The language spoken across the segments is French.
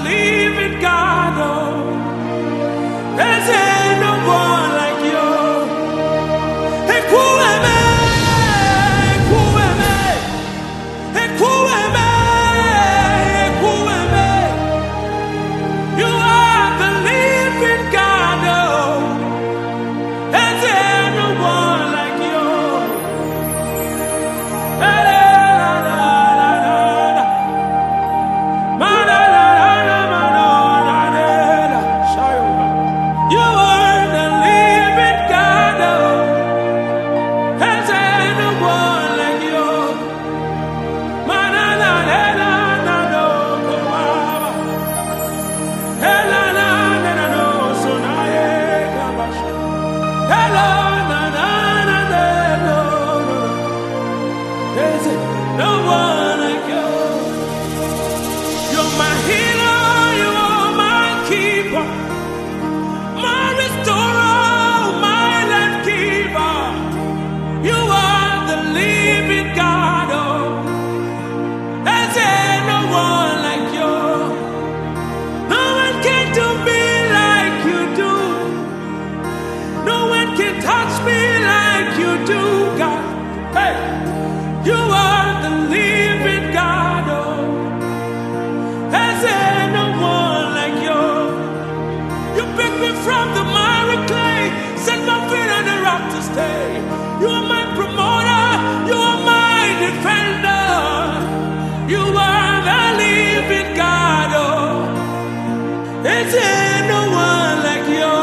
living God. Oh, there's no one like you. Ekueme, ekueme, ekueme, ekueme. You are the living God. Oh, there's no one like you. No one like you. You're my healer, you are my keeper, my restorer, my life giver. You are the living God. Oh, there's no one like you. No one can do me like you do. No one can touch me like you do, God. Hey, you are the living God. Oh, there's no one like you. You pick me from the miry clay, set my feet on the rock to stay. You are my promoter, you are my defender. You are the living God. Oh, there's no one like you.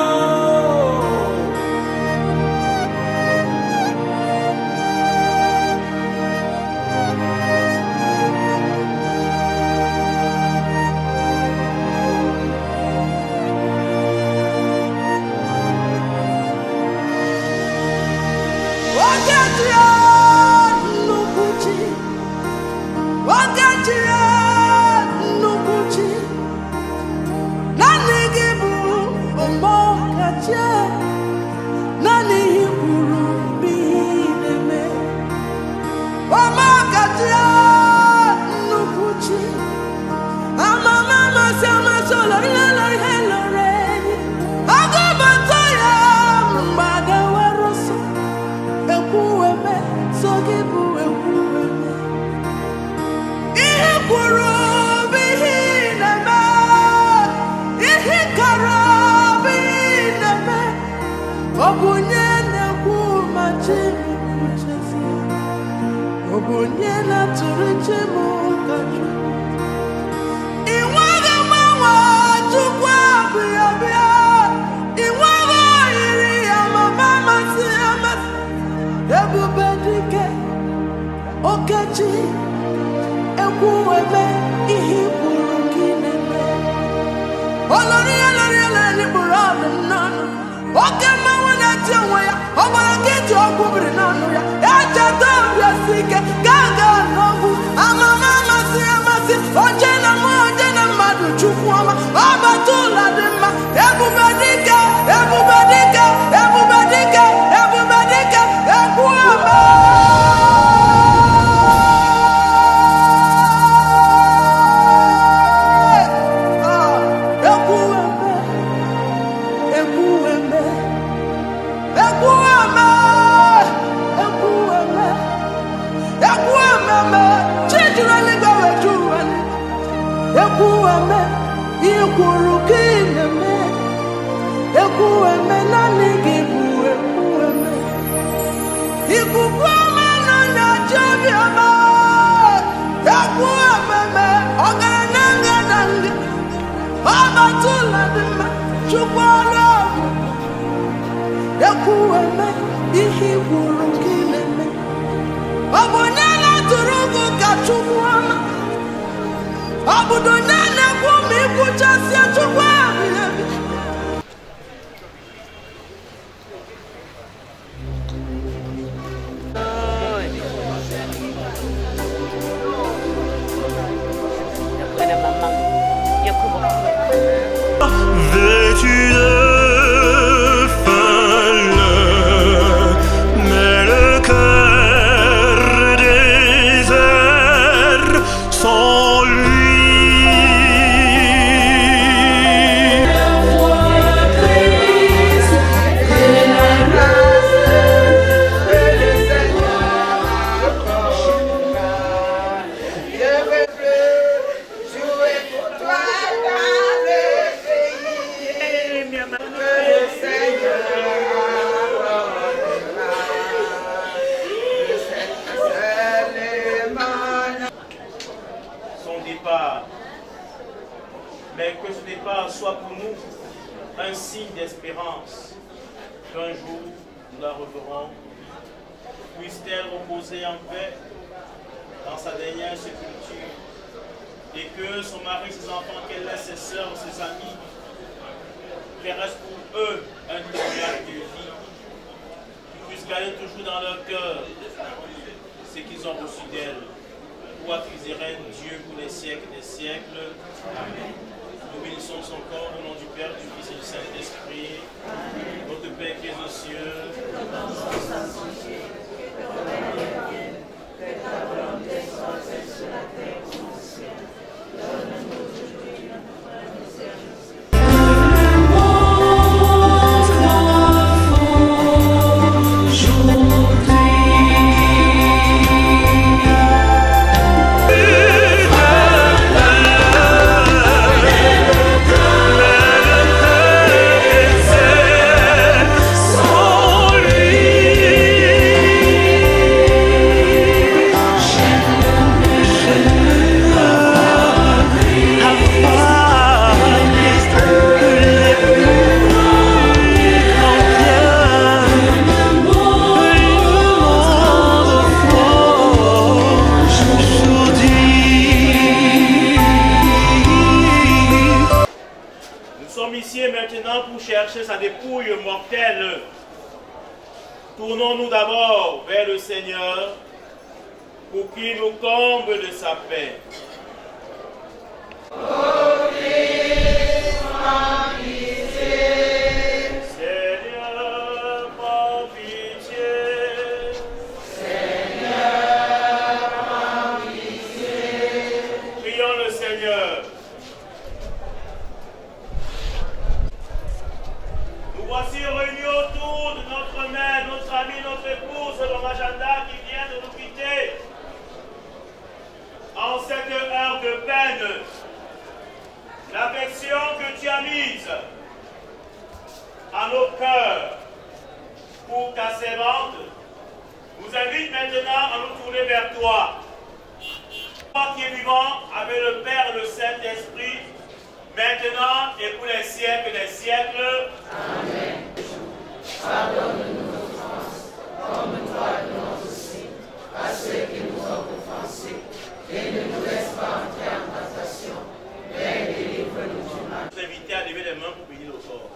Vêtu de fin, mais le cœur désert sans lui. mais que ce départ soit pour nous un signe d'espérance, qu'un jour nous la reverrons. Puisse-t-elle reposer en paix dans sa dernière sépulture, et que son mari, ses enfants, qu'elle laisse ses sœurs, ses amis, qu'il reste pour eux un témoignage de vie, qu'ils puissent garder toujours dans leur cœur ce qu'ils ont reçu d'elle. Toi qui règne Dieu pour les siècles des siècles. Amen. Nous bénissons son corps au nom du Père, du Fils et du Saint-Esprit. Notre Père qui est aux cieux. Que ta volonté soit faite sur la terre comme au ciel. Donne-nous aujourd'hui notre pain quotidien. Sa dépouille mortelle. Tournons-nous d'abord vers le Seigneur pour qu'il nous comble de sa paix. Oh Christ, ma pitié. Seigneur, ma pitié. Seigneur, ma pitié. Prions le Seigneur. Voici réunis autour de notre mère, notre ami, notre épouse, l'homme agenda qui vient de nous quitter. En cette heure de peine, l'affection que tu as mise à nos cœurs pour ta servante nous invite maintenant à nous tourner vers toi. Toi qui es vivant avec le Père et le Saint-Esprit, maintenant et pour les siècles des siècles. Amen. Pardonne-nous nos offenses, comme toi nous aussi, à ceux qui nous ont offensés, et ne nous laisse pas entrer en tentation, mais délivre-nous du mal. Je vous invite à lever les mains pour bénir le corps.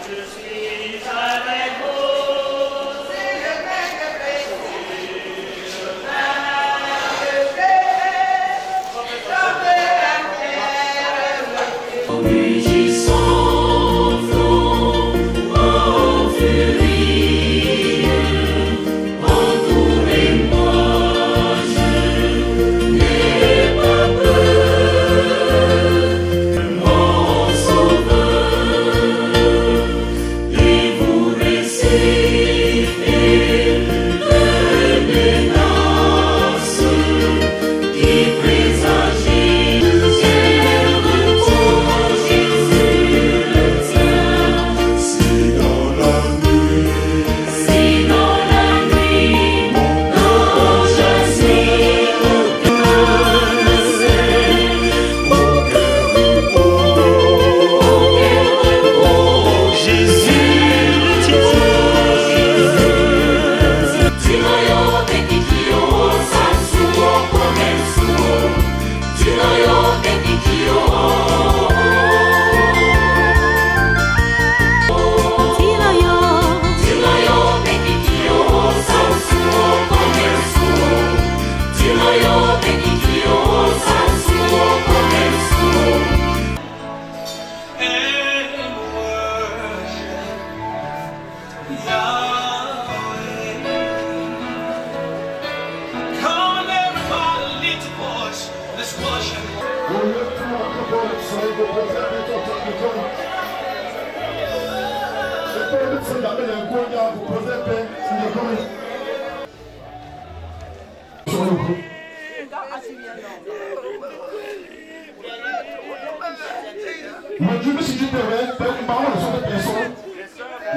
Je suis avec vous.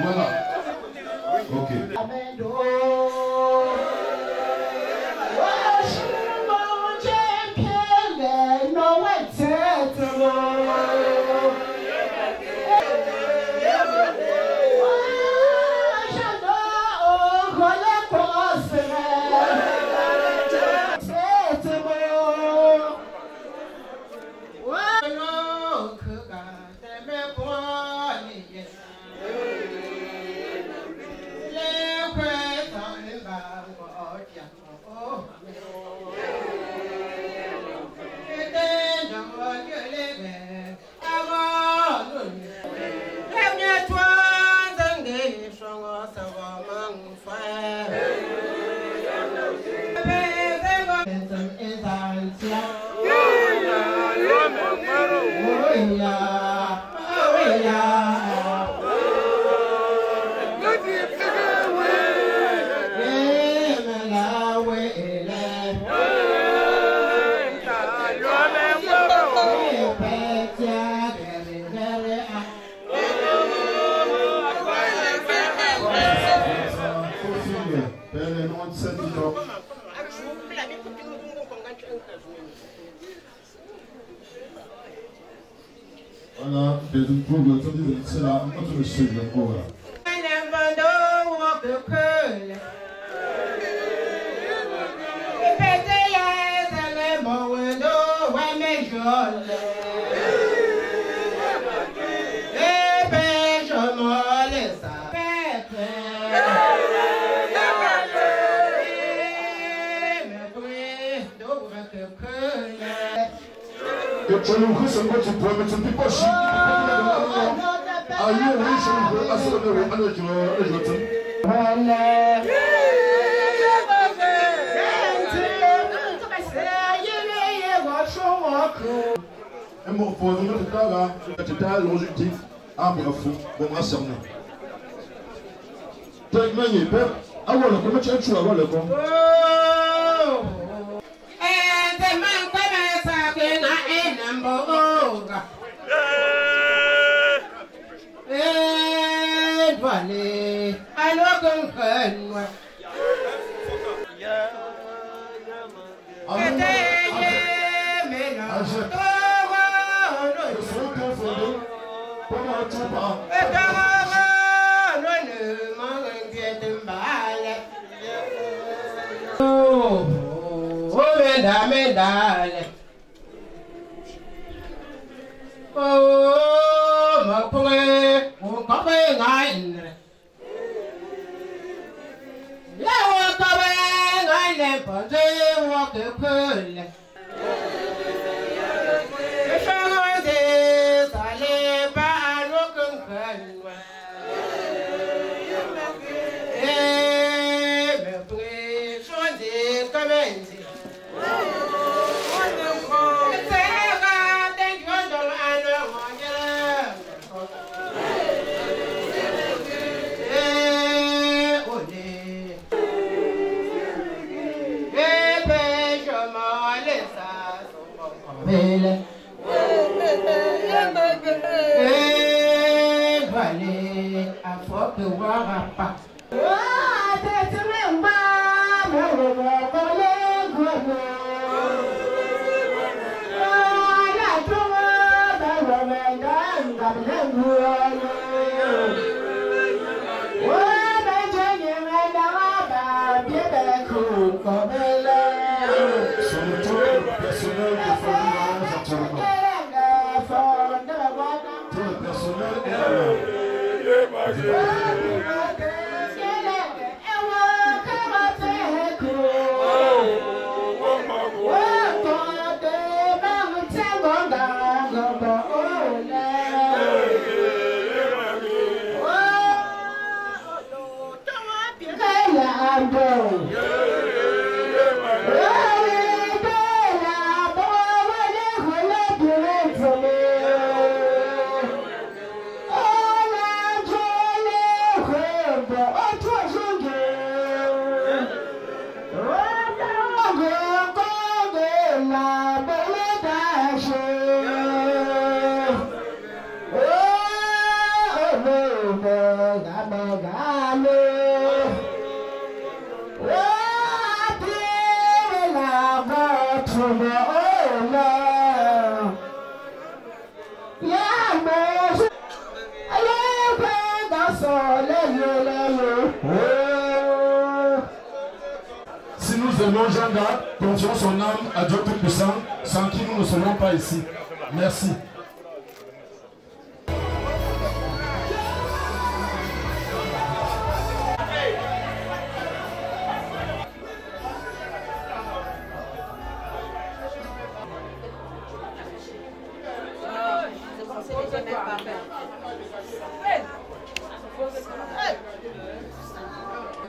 Voilà. Ok. Voilà, des troubles, c'est là, entre le sud, le pauvre. Je ne vous sais pas si vous pouvez mettre un petit peu chic. Aïe, oui, je ne veux pas se lever à un mot pour nous, tout à l'heure, c'était l'objectif. Ah, bravo, bon, on va cerner. T'as gagné, père. Ah, voilà, comment tu as tué avant le con? Oh, ma poule, on capait nine. La walk-away, nine, but they walk the pool. The shadow is a labor and walking gun. Eh, please, one day, come in. Si nous aimons Jean-Gard, confions son âme à Dieu Tout-Puissant, sans qui nous ne serons pas ici. Merci.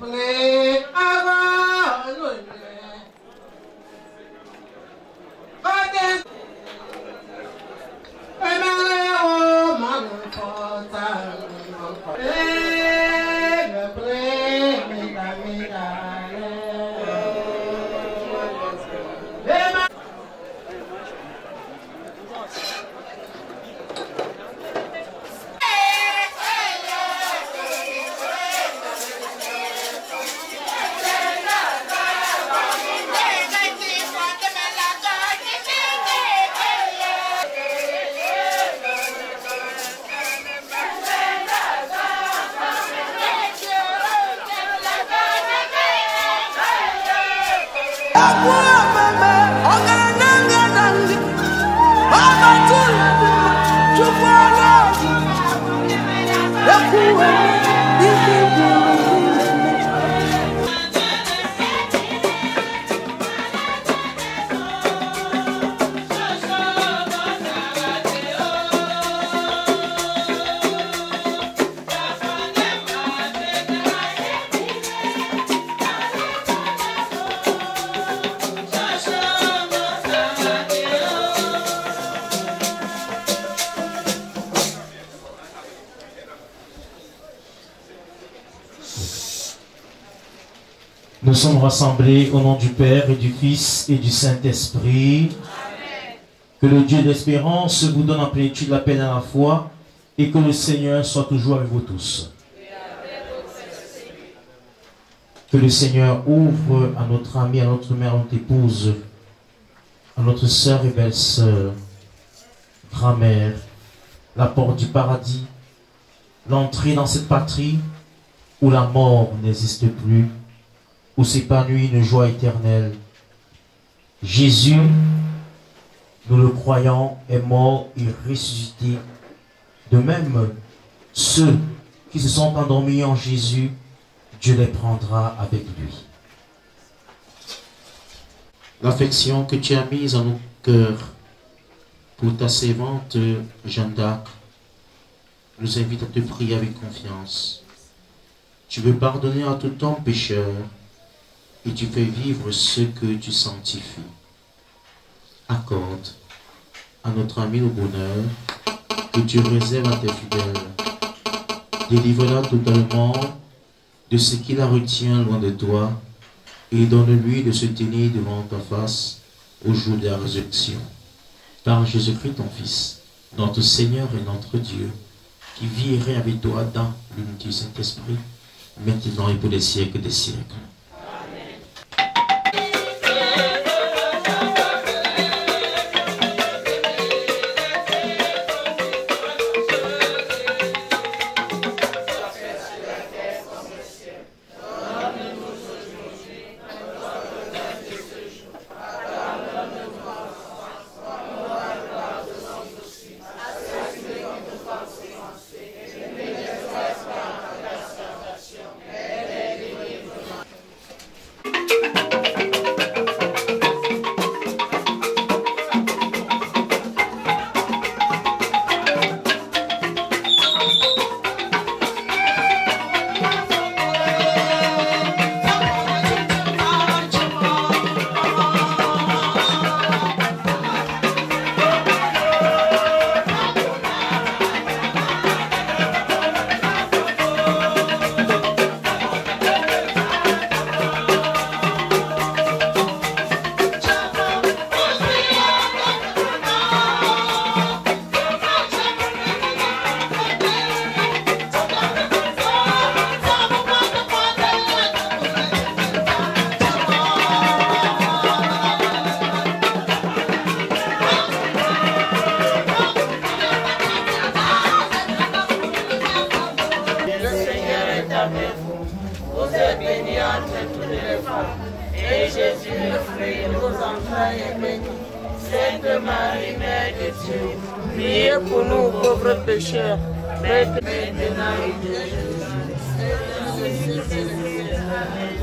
Yeah. Nous sommes rassemblés au nom du Père et du Fils et du Saint-Esprit. Que le Dieu d'espérance vous donne en plénitude la paix dans la foi et que le Seigneur soit toujours avec vous tous. Que le Seigneur ouvre à notre ami, à notre mère, à notre épouse, à notre sœur et belle-sœur, grand-mère, la porte du paradis, l'entrée dans cette patrie où la mort n'existe plus, où s'épanouit une joie éternelle. Jésus, nous le croyons, est mort et ressuscité. De même, ceux qui se sont endormis en Jésus, Dieu les prendra avec lui. L'affection que tu as mise en nos cœurs pour ta servante Jeanne d'Arc nous invite à te prier avec confiance. Tu veux pardonner à tout homme pécheur et tu fais vivre ce que tu sanctifies. Accorde à notre ami le bonheur que tu réserves à tes fidèles. Délivre-la totalement de ce qui la retient loin de toi et donne-lui de se tenir devant ta face au jour de la résurrection. Par Jésus-Christ ton Fils, notre Seigneur et notre Dieu, qui vit et règne avec toi dans l'unité du Saint-Esprit, maintenant et pour les siècles des siècles.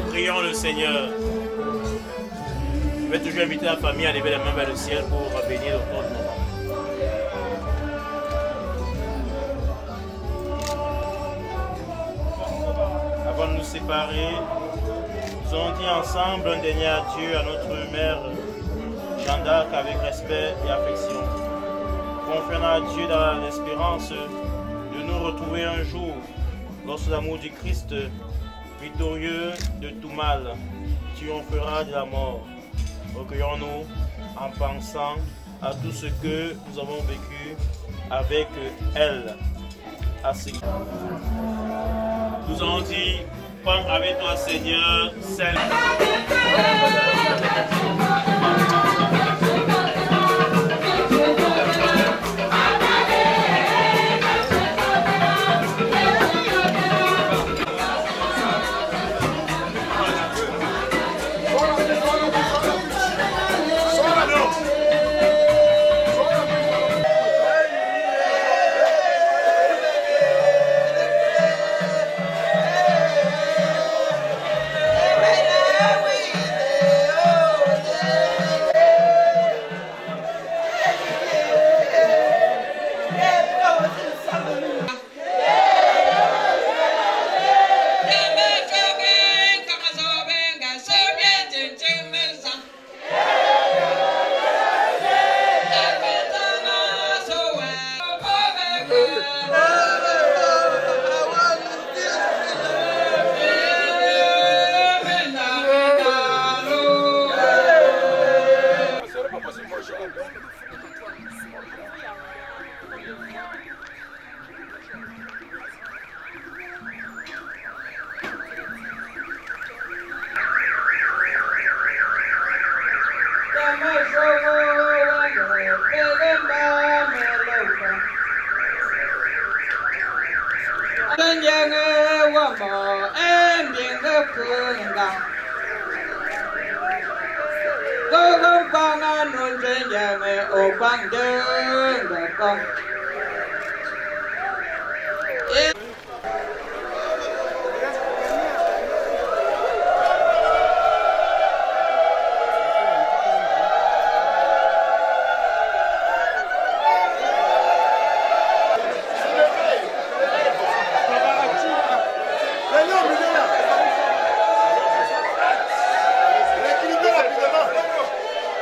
Prions le Seigneur. Je vais toujours inviter la famille à lever les mains vers le ciel pour bénir le corps de moment. Avant de nous séparer, nous avons dit ensemble un dernier adieu à notre mère Jeanne d'Arc avec respect et affection. Confiant à Dieu dans l'espérance de nous retrouver un jour lorsque l'amour du Christ, victorieux de tout mal, triomphera de la mort. Recueillons-nous en pensant à tout ce que nous avons vécu avec elle. Nous avons dit, prends avec toi Seigneur, celle...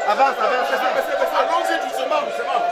Avance, allons-y doucement, doucement.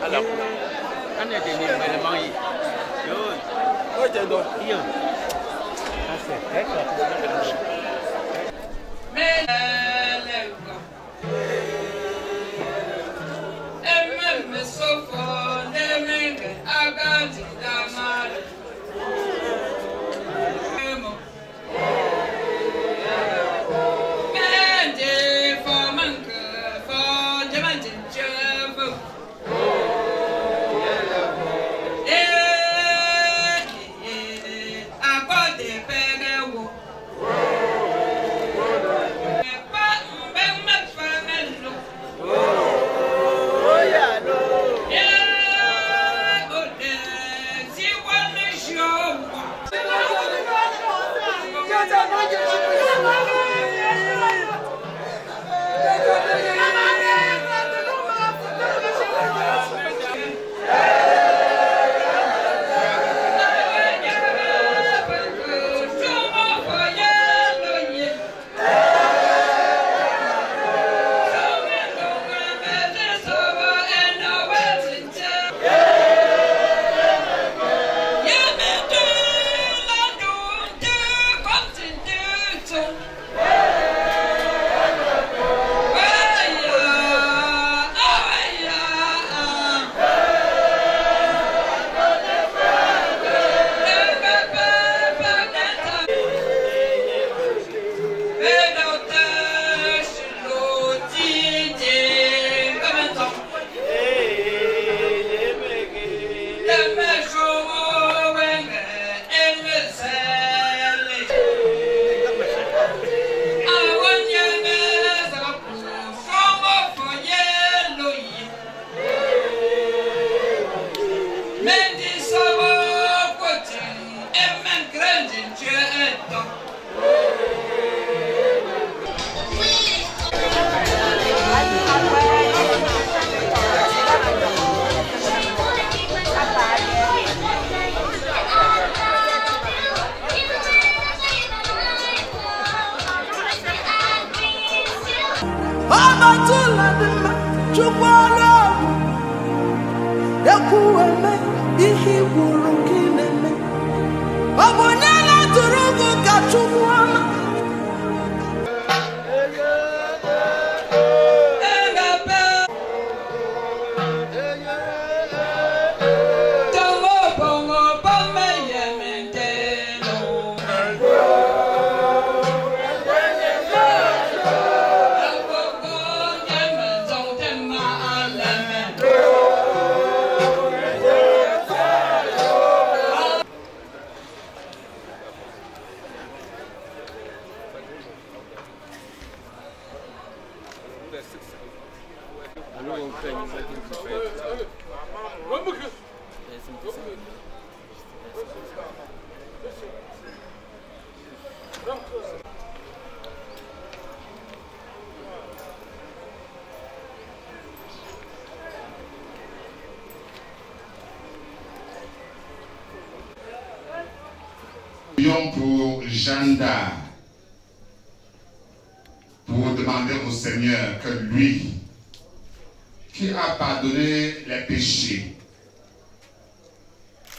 Alors, on est des éléments. Prions pour Janda, pour demander au Seigneur que lui, qui a pardonné les péchés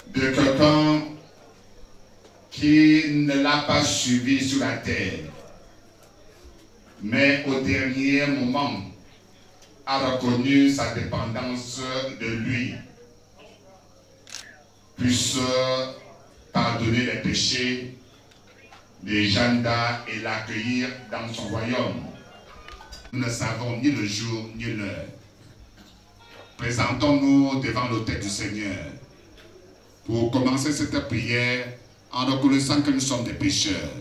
de quelqu'un qui ne l'a pas suivi sur la terre, mais au dernier moment a reconnu sa dépendance de lui, puisse pardonner les péchés de Janda et l'accueillir dans son royaume. Nous ne savons ni le jour ni l'heure. Présentons-nous devant l'autel du Seigneur pour commencer cette prière en reconnaissant que nous sommes des pécheurs.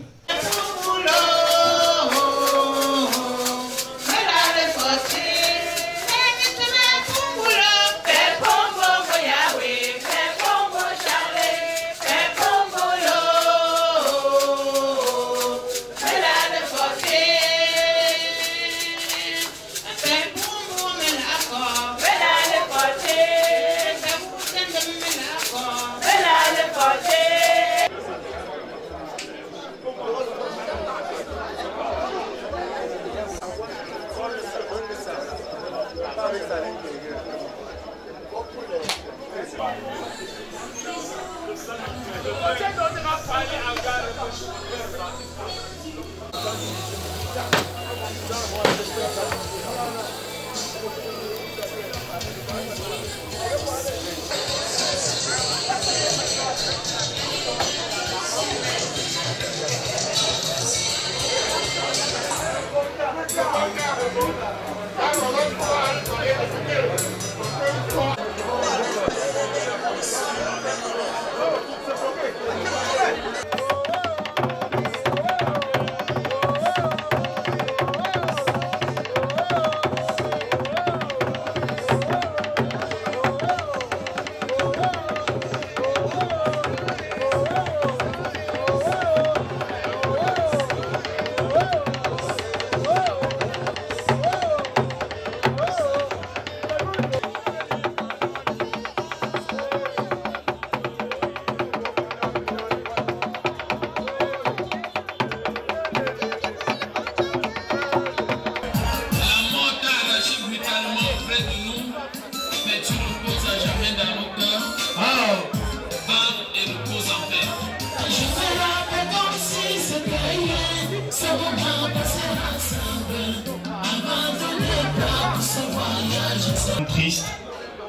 Triste,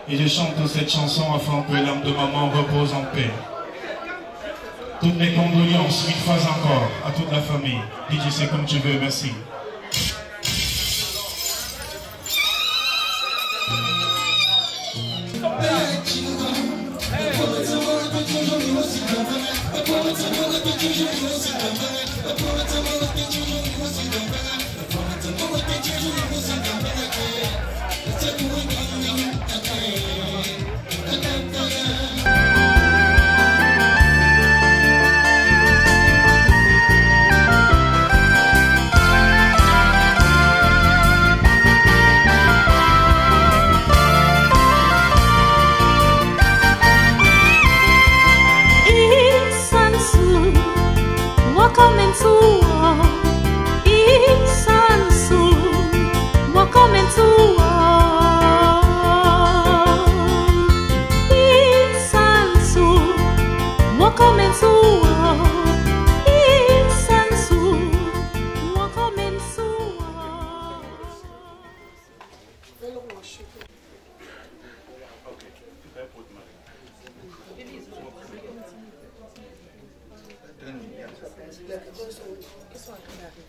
et je chante cette chanson afin que l'âme de maman repose en paix. Toutes mes condoléances, 1000 fois encore, à toute la famille. DJ, c'est comme tu veux, merci.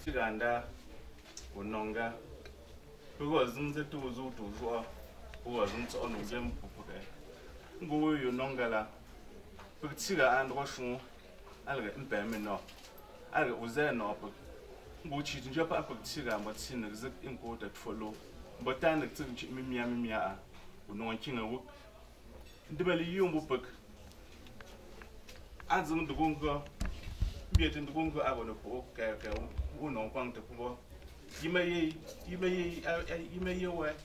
Uganda, Unonga, who was in the two Zutu, who was in on the game. Go you Nongala, Putiga and Roshun, I'll get impairment no. I was there no, which is Japa Putiga, but sin exact imported follow, Botan the Mimia, who no one king a work. The belly you book. As on the gunga, be it in the gunga, I want to poke, who no one to poor. You may aware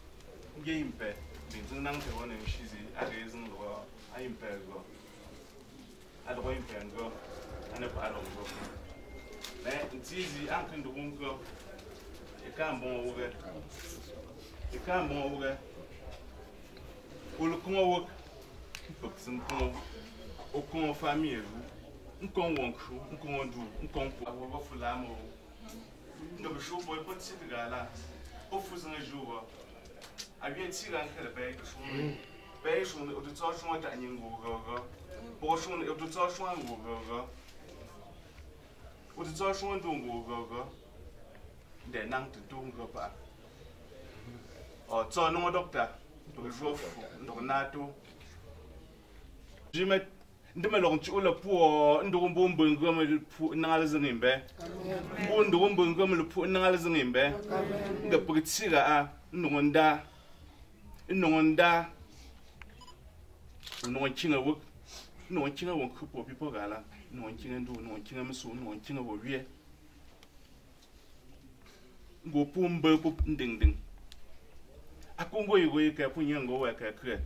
game pet, being none to one and she's at the reason I impair go. I don't impair go, and if I don't go. It's easy, I'm going to won't go. You can't born over. You can't born over. Will come over. Books and come. Or come family. Come one crew. Come do. Come over for Lamo. No show boy, but sit the gala. Offers on a jour. I get see and get a bag. Base on the touch one and you go. Portion of the touch one will go. What the touch one don't go. They're not to do go back. Or so no doctor. No nato. Jimmy, the melon to all poor and the woman gum put nalazan in bed. One the woman gum put nalazan in bed. The put cigar, no one da. No one da. No one king work. No one king won't cook people gala. No one king do, no one king soon, no one king over here. Go poom burp ding ding. I can't go away, Capun young go work a clear.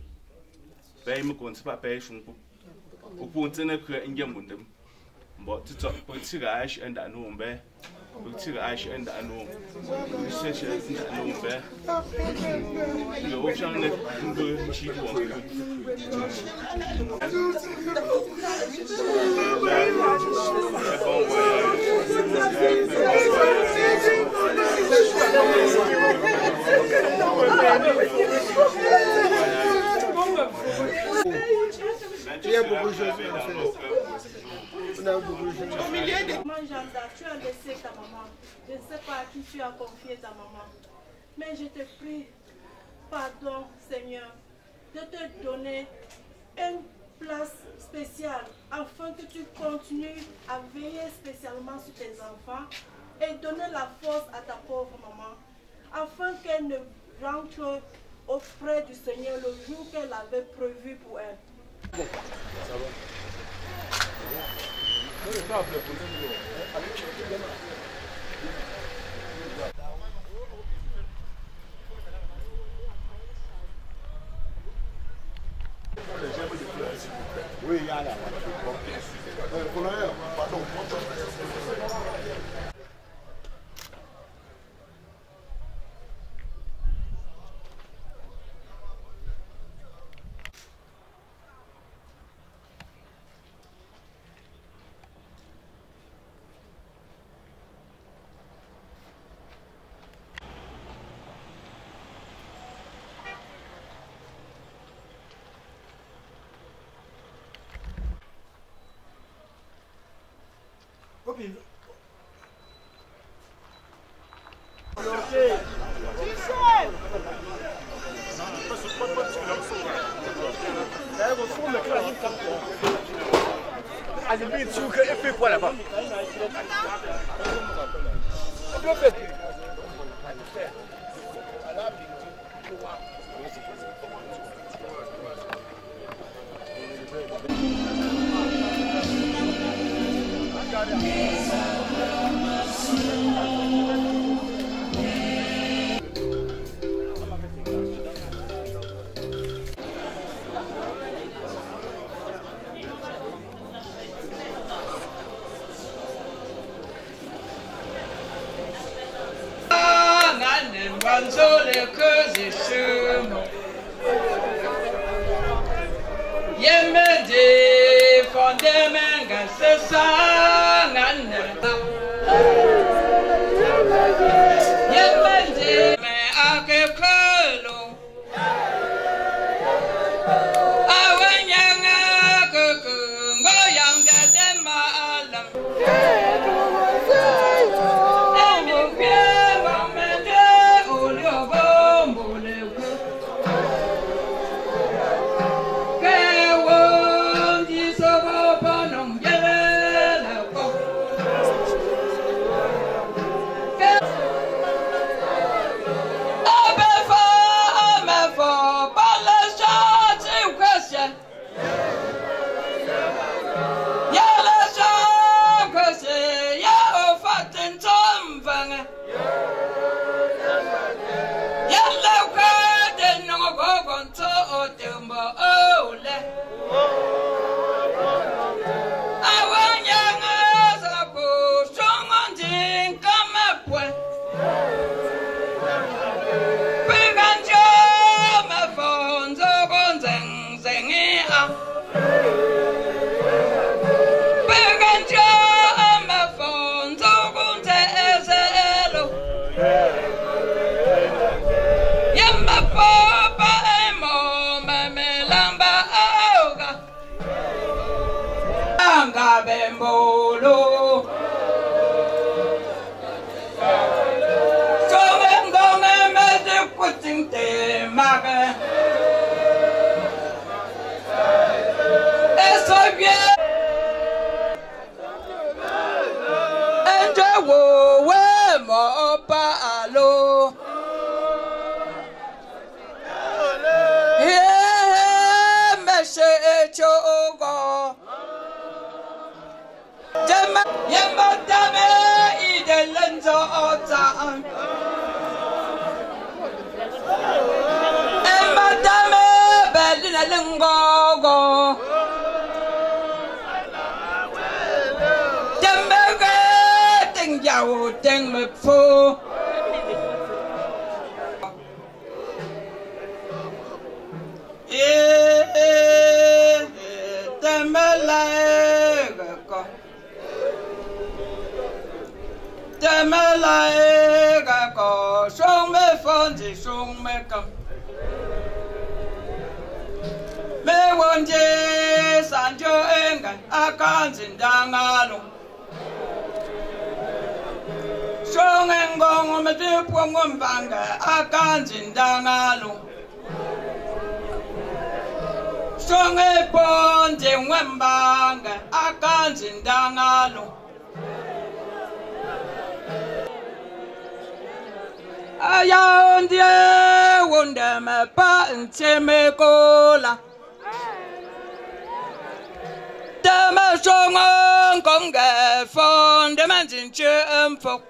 Pay me conspation. Who put in a clear in young with them. But to talk, put cigar ash and I know bear. Put cigar ash and I know. Session and I know bear. The ocean and go cheap one. Maman Janda, tu as laissé ta maman. Je ne sais pas à qui tu as confié ta maman. Mais je te prie, pardon Seigneur, de te donner une place spéciale afin que tu continues à veiller spécialement sur tes enfants et donner la force à ta pauvre maman afin qu'elle ne rentre auprès du Seigneur le jour qu'elle avait prévu pour elle. Oui, il y a là. Pardon. deng me fo Demelaega ko song me fonzi song me kam me wonje sanjo enga akan zindangalo song engong me te pongom banga akan zindangalo song e ponje ngwembanga akan zindangalo Aya ondie wonde me pa nteme kola Deme songon konge fon de manjin chemfo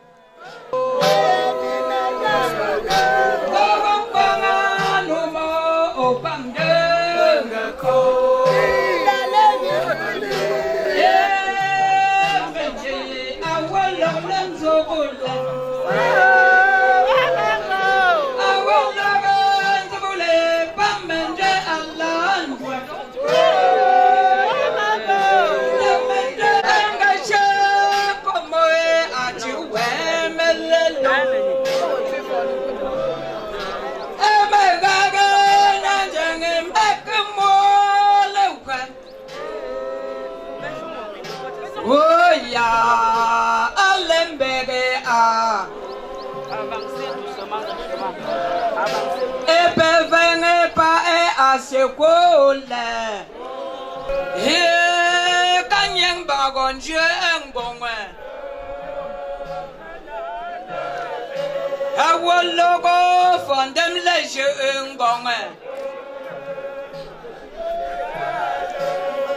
Kong konga numo opang de ko Yeah, benji awalong lenzo bulan Oh ya, alembege a. Avancez doucement, doucement. Avancez. Et venez pas et à ce coule. Et quand y'en bagon je un bon. A logo fondem les jeux un bon.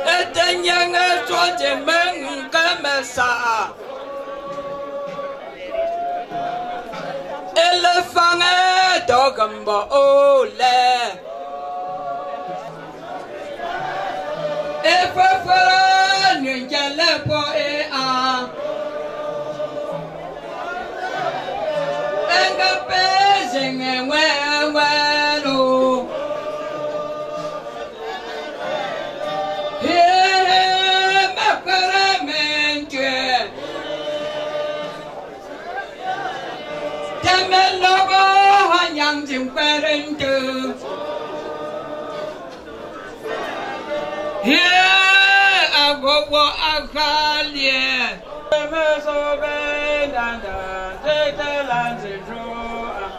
Et t'en toi de main comme ça. Et le fang est dogamba au lait. Et pour faire une galère pour et un. Et que pèsing et well. Yang jing parent here I go what I call yeah me so bad and take the land to draw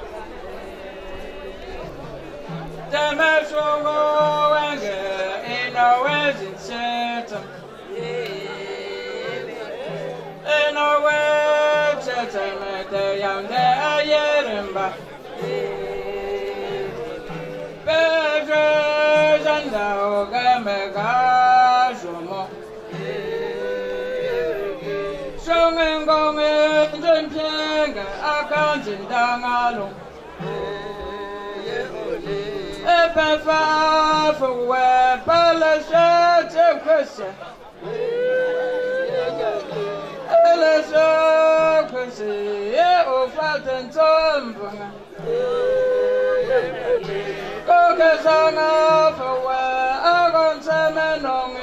the me so go and in a wedding set in a way set me the young there yerimba Pedro Janda Ogamega Jomo Songengong Jenga Akanjin Dangalo Epefa for where Palace Question Elisa Question O Flatten Tomba Kokesana for where I got some menong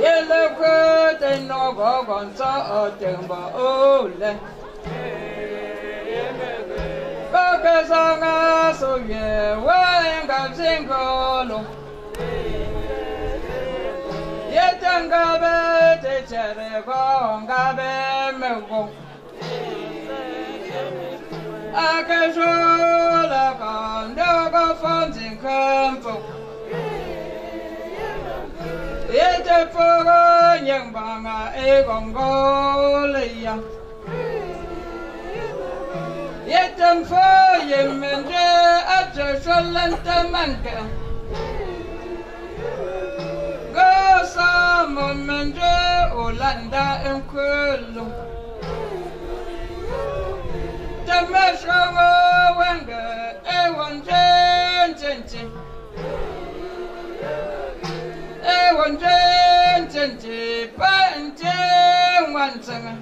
Yellow good and no go on so timber ole Kokesana so yeah, why got single Yet and gabe teacher go gabe melgo I can show the condo funds in campo. It's a for young banga, a gongolia. Yet and for him and at a solent manca. Go some and Olanda and Curlo. The measure wanga, one change. One change, Wanzanga.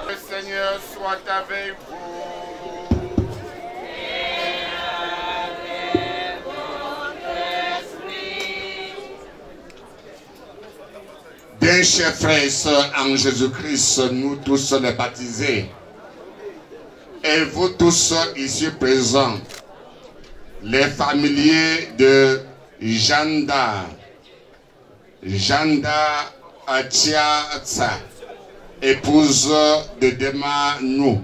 Le Seigneur soit avec vous. Bien chers frères et sœurs en Jésus-Christ, nous tous les baptisés, et vous tous ici présents, les familiers de Janda Atiatsa, épouse de Dema nous,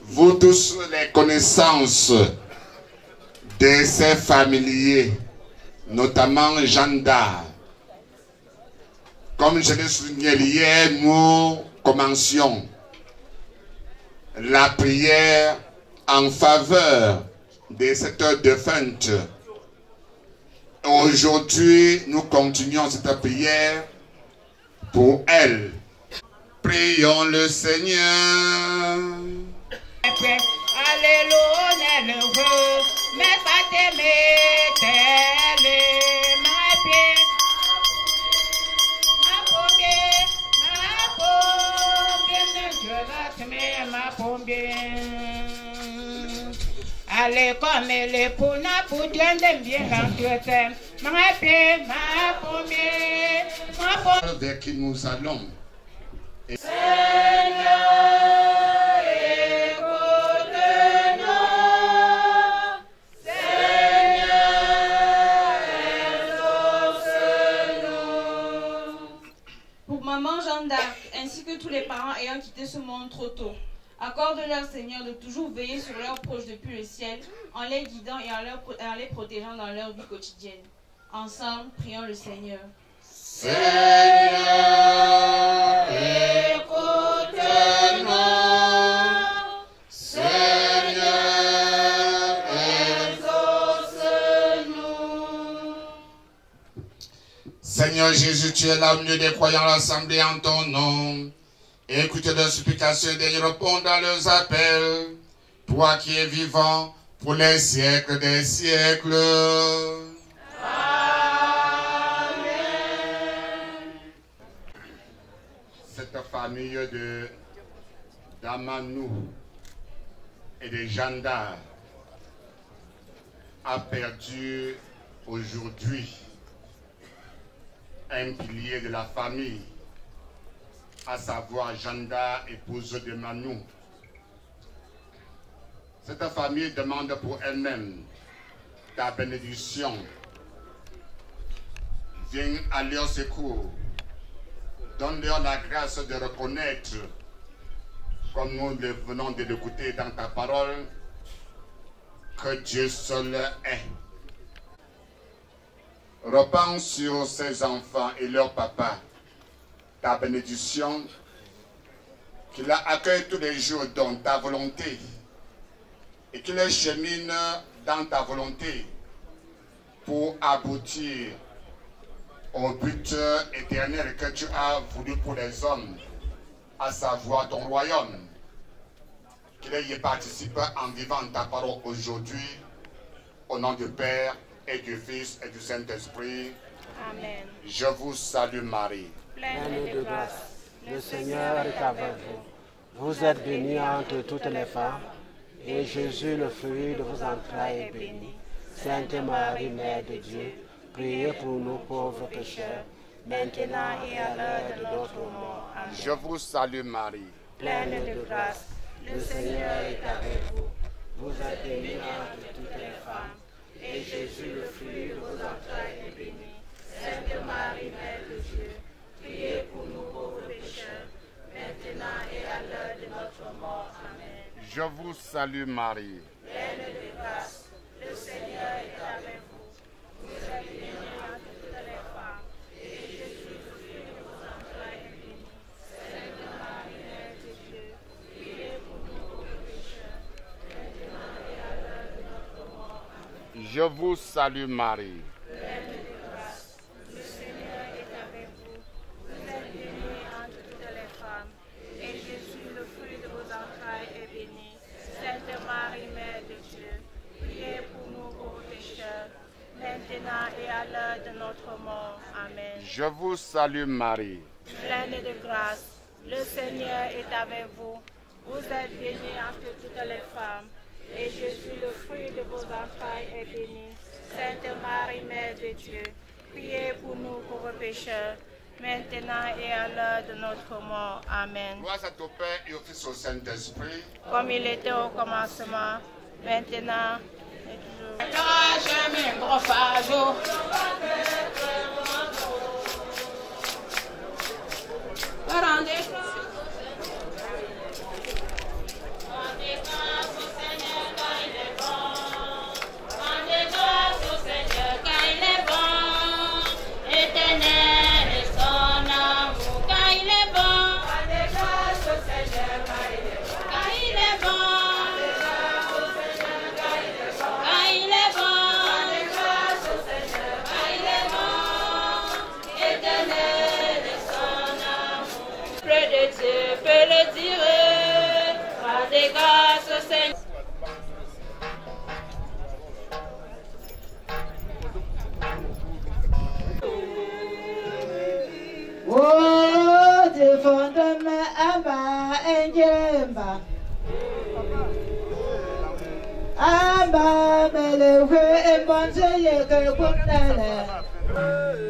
vous tous les connaissances de ces familiers, notamment Janda. Comme je l'ai souligné hier, nous commencions la prière en faveur de cette défunte. Aujourd'hui, nous continuons cette prière pour elle. Prions le Seigneur. Alléluia, mais pas allez comme les pouna pour Dieu de bien l'entretien. Ma paix, ma pommée, ma pommée. Vers qui nous allons. Seigneur, écoute-nous. Seigneur, exauce-nous. Pour maman Jeanne d'Arc, ainsi que tous les parents ayant quitté ce monde trop tôt, accorde-leur, Seigneur, de toujours veiller sur leurs proches depuis le ciel, en les guidant et en les protégeant dans leur vie quotidienne. Ensemble, prions le Seigneur. Seigneur, écoute-nous. Seigneur, exauce-nous. Seigneur Jésus, tu es là au milieu des croyants rassemblés en ton nom. Écoute leurs supplications et réponds à leurs appels. Toi qui es vivant pour les siècles des siècles. Amen. Cette famille de Damanou et de Janda a perdu aujourd'hui un pilier de la famille, à savoir Janda, épouse de Manou. Cette famille demande pour elle-même ta bénédiction. Viens à leur secours. Donne-leur la grâce de reconnaître, comme nous le venons de l'écouter dans ta parole, que Dieu seul est. Repense sur ces enfants et leur papa, ta bénédiction, qu'il la accueille tous les jours dans ta volonté et qu'il les chemine dans ta volonté pour aboutir au but éternel que tu as voulu pour les hommes, à savoir ton royaume. Qu'il y participe en vivant ta parole aujourd'hui, au nom du Père et du Fils et du Saint-Esprit. Amen. Je vous salue Marie. Pleine de grâce, le Seigneur est avec vous. Vous êtes bénie entre toutes les femmes, et Jésus, le fruit de vos entrailles, est béni. Sainte Marie, Mère de Dieu, priez pour nous pauvres pécheurs, maintenant et à l'heure de notre mort. Amen. Je vous salue Marie. Pleine de grâce, le Seigneur est avec vous. Vous êtes bénie entre toutes les femmes, et Jésus, le fruit de vos entrailles, est béni. Sainte Marie, Mère de Dieu, priez pour nous pauvres pécheurs, maintenant et à l'heure de notre mort. Amen. Je vous salue Marie. Pleine de grâce, le Seigneur est avec vous. Vous êtes bénie entre toutes les femmes, et Jésus, le fruit de vos entrailles, est béni. Sainte Marie, Mère de Dieu, priez pour nous pauvres pécheurs, maintenant et à l'heure de notre mort. Amen. Je vous salue Marie. Pleine de grâce, le Seigneur est avec vous. Vous êtes bénie entre toutes les femmes, et Jésus, le fruit de vos entrailles, Je vous salue Marie. Pleine de grâce, le Seigneur est avec vous. Vous êtes bénie entre toutes les femmes, et Jésus, le fruit de vos entrailles, est béni. Sainte Marie, Mère de Dieu, priez pour nous pauvres pécheurs, maintenant et à l'heure de notre mort. Amen. Gloire à ton Père et au Fils et au Saint-Esprit. Comme il était au commencement, maintenant et toujours. Oh, défendre-moi, Abba, Enjemba. Abba, me le fais et bon Dieu que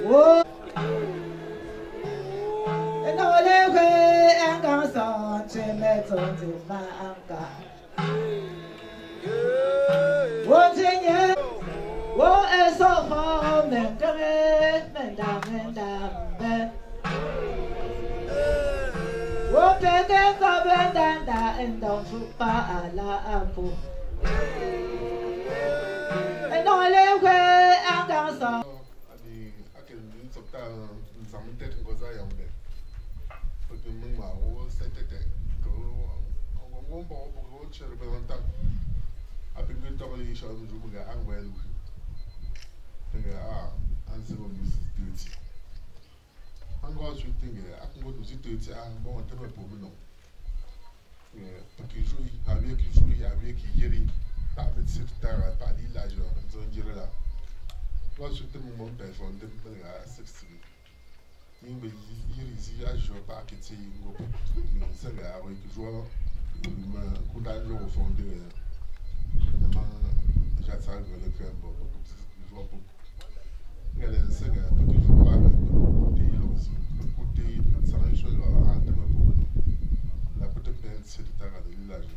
oh, et non le fais un garçon, tu mets ton dimanche. Oh, Seigneur, oh, et so fort, mesdames. Oh, peut-être qu'on dans et donc faut pas à la peau. Et non, les vrais en garçon. Encore je think I can go to the city and go on to my pomelo. Porque jui, havia que yeri, havia que ser terra, para ir lá já, então ir lá. Nós já temos um pé from them para 60. Ninguém ir se ajudar para que se go, não sei lá, o que joga, uma cuidar jogo from them. Mas já sabe o que é bom, o jogo. Ele sei lá, porque joga la petite peine c'est de taga de village.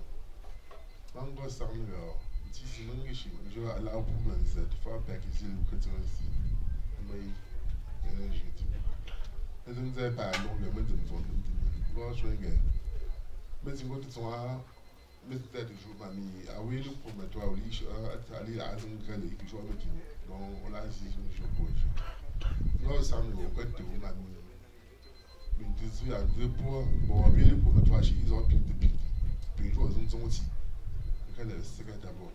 Mango sarnga, si si mangishi, je à la woman said, far back is il kutansi. Mais énergie. Et donc c'est pas long le mode de fond. Voir jouer. Mais si vous êtes soit mais c'est des jours mami, a oui le pour mettre au lit, aller à un gallé qui joue avec nous. Donc on l'a dit je peux. Là ça me fait de vous mami. This year, the poor, but really poor, but she is all big the big. Big was on some tea. The kind of second double.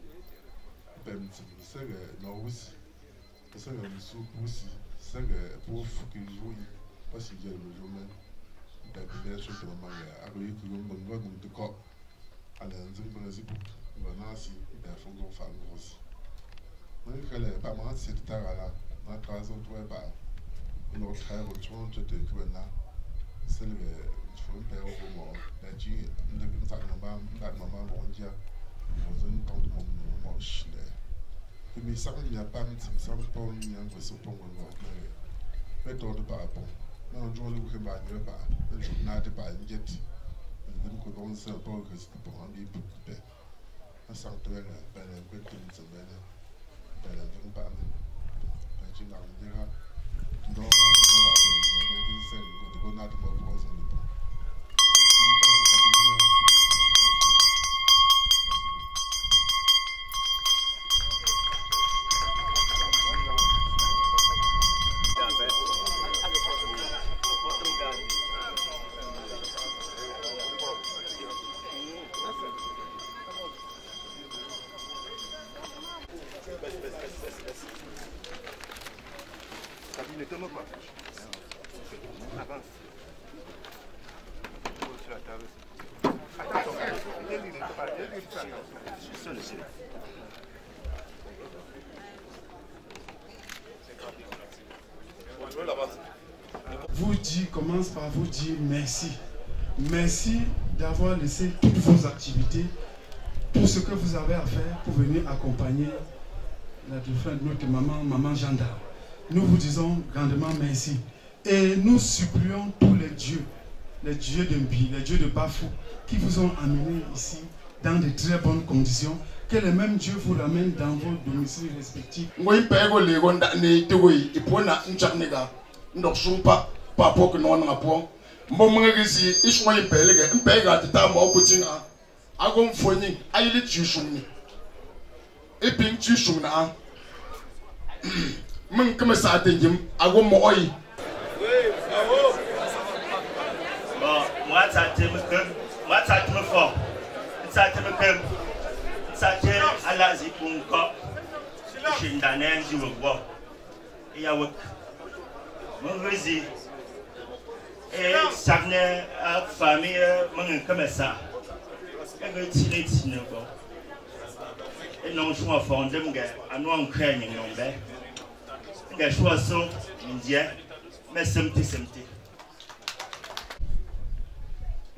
Benton, Saga, no wussy. The son of the soup wussy. Saga, poor fucking joy. Passenger with your man. That the best of my manga. I go to room and work with the cop. And then Zimba Zipu, Vanasi, therefore go for us. When you call it, but my city Tarala, not 1,000 by. You know, I will try to take when now. C'est le fond de l'eau, la G, le contact de maman, on dit, dans un temps de mon moche. Mais ça, il n'y a pas de temps, pas il y a un peu de temps. Mais dans le parapluie, non, je ne veux pas dire pas, je n'ai pas une jet. Je ne connais pas un peu que c'est pour un peu de paix. Un sanctuaire, ben, un peu de semaine, ben, un peu de je n'en dirai pas. Non, on va faire une bonne année pour vous. Ne te moque pas. Avance. Sur la table. Attention, il dit pas. Seul le ciel. On va la base. commence par vous dire merci. Merci d'avoir laissé toutes vos activités, tout ce que vous avez à faire pour venir accompagner la défunte, notre maman Jeanne d'Arc. Nous vous disons grandement merci. Et nous supplions tous les dieux de Mbi, les dieux de Bafou, qui vous ont amenés ici dans de très bonnes conditions, que les mêmes dieux vous ramènent dans vos domiciles respectifs.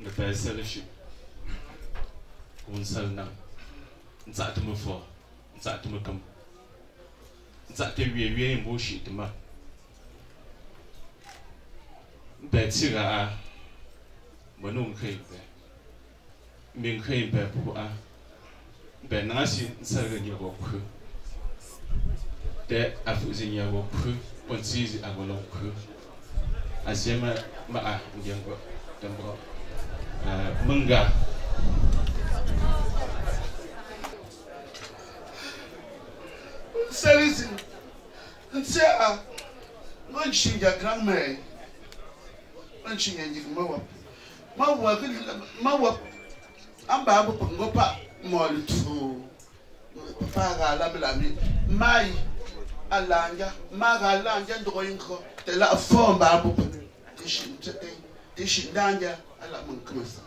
Le père Selechi, on salna, on s'attend fort, on s'attend comme, on s'attend bien beau shit ma. Betira, mon nom crée, mais crée pour a. Benasi salgani beaucoup. De afuzinya beaucoup, on sise à volon creux. Asiema ma ndiango, dambo. Munga. Salisi, c'est à mon chien grand-mère. Mon chien dit Mawa, Amba Pongopa, Moltu, Papa Lablami, Mai, Alanga, Magalanga, Droinko, de la forme Babu, Tishindanga. La comme ça.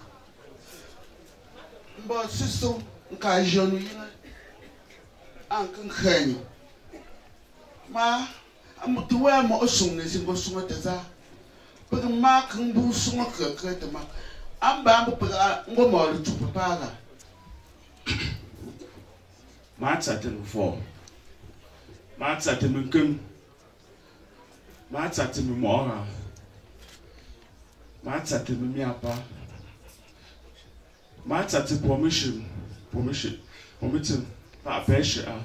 Bon, c'est ça, quand je nous en campagne. Ma, amutuwa mo osumne singo sungo teza. Parce que ma kambu sungo krekete ma. Amba ambu pega ngomo lu tupapaga. Ma tsaten fo. Ma tsaten kum. Ma tsaten mora. Ma tsaten miapa. Ma tsaten permission, pas pêche à.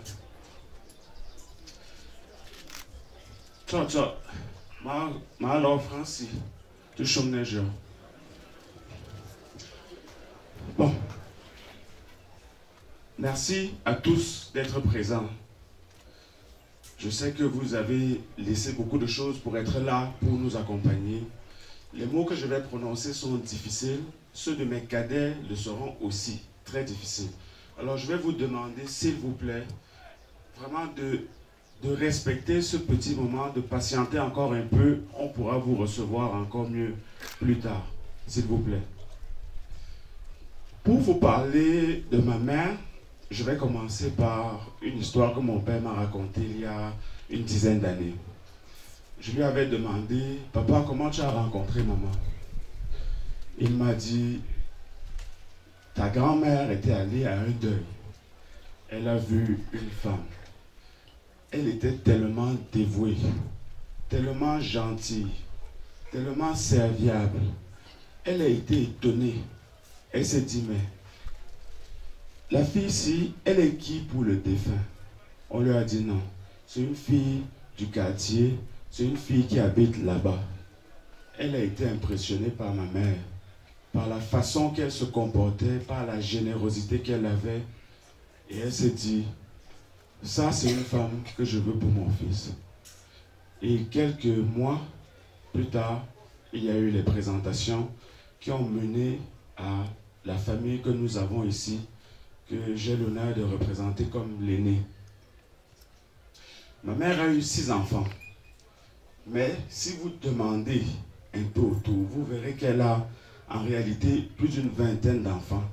Toi, ma alors Francis, tu chômes neigeur. Bon. Merci à tous d'être présents. Je sais que vous avez laissé beaucoup de choses pour être là, pour nous accompagner. Les mots que je vais prononcer sont difficiles. Ceux de mes cadets le seront aussi très difficiles. Alors je vais vous demander, s'il vous plaît, vraiment de respecter ce petit moment, de patienter encore un peu. On pourra vous recevoir encore mieux plus tard, s'il vous plaît. Pour vous parler de ma mère, je vais commencer par une histoire que mon père m'a racontée il y a une dizaine d'années. Je lui avais demandé, « Papa, comment tu as rencontré maman ?» Il m'a dit, « Ta grand-mère était allée à un deuil. Elle a vu une femme. Elle était tellement dévouée, tellement gentille, tellement serviable. Elle a été étonnée. Elle s'est dit, mais la fille ici, elle est qui pour le défunt? On lui a dit non. C'est une fille du quartier, c'est une fille qui habite là-bas. Elle a été impressionnée par ma mère, par la façon qu'elle se comportait, par la générosité qu'elle avait. Et elle s'est dit, ça c'est une femme que je veux pour mon fils. Et quelques mois plus tard, il y a eu les présentations qui ont mené à la famille que nous avons ici, que j'ai l'honneur de représenter comme l'aîné. Ma mère a eu 6 enfants. Mais si vous demandez un peu autour, vous verrez qu'elle a en réalité plus d'une vingtaine d'enfants.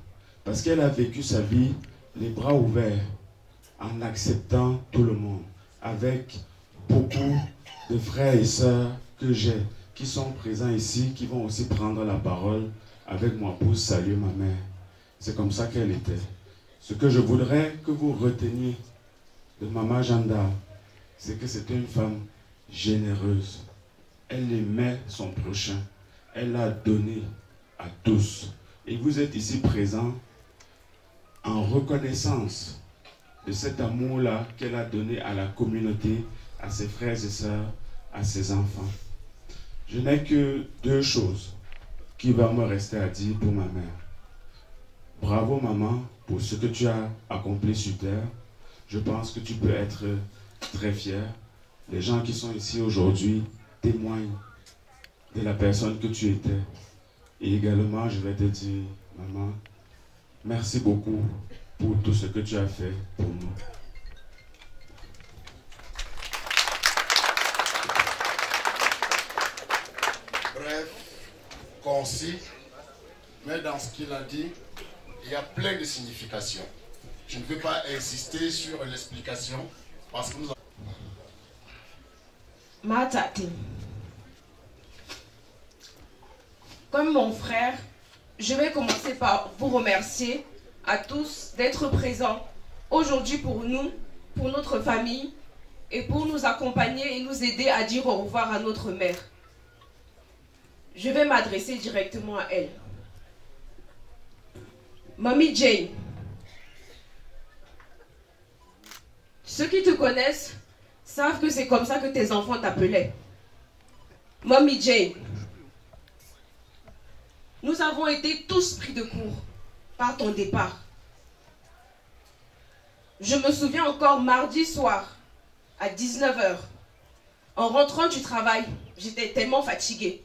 Parce qu'elle a vécu sa vie les bras ouverts, en acceptant tout le monde, avec beaucoup de frères et sœurs que j'ai, qui sont présents ici, qui vont aussi prendre la parole avec moi pour saluer ma mère. C'est comme ça qu'elle était. Ce que je voudrais que vous reteniez de Maman Jeanne d'Arc, c'est que c'était une femme généreuse. Elle aimait son prochain. Elle a donné à tous. Et vous êtes ici présents en reconnaissance de cet amour-là qu'elle a donné à la communauté, à ses frères et sœurs, à ses enfants. Je n'ai que deux choses qui vont me rester à dire pour ma mère. Bravo maman pour ce que tu as accompli sur terre. Je pense que tu peux être très fier. Les gens qui sont ici aujourd'hui témoignent de la personne que tu étais. Et également, je vais te dire, maman, merci beaucoup pour tout ce que tu as fait pour nous. Bref, concis, mais dans ce qu'il a dit, il y a plein de significations. Je ne veux pas insister sur l'explication parce que nous avons... Matati. Comme mon frère, je vais commencer par vous remercier à tous d'être présents aujourd'hui pour nous, pour notre famille et pour nous accompagner et nous aider à dire au revoir à notre mère. Je vais m'adresser directement à elle. Mamie Jane, ceux qui te connaissent savent que c'est comme ça que tes enfants t'appelaient. Mamie Jane, nous avons été tous pris de court par ton départ. Je me souviens encore mardi soir à 19 h. En rentrant du travail, j'étais tellement fatiguée.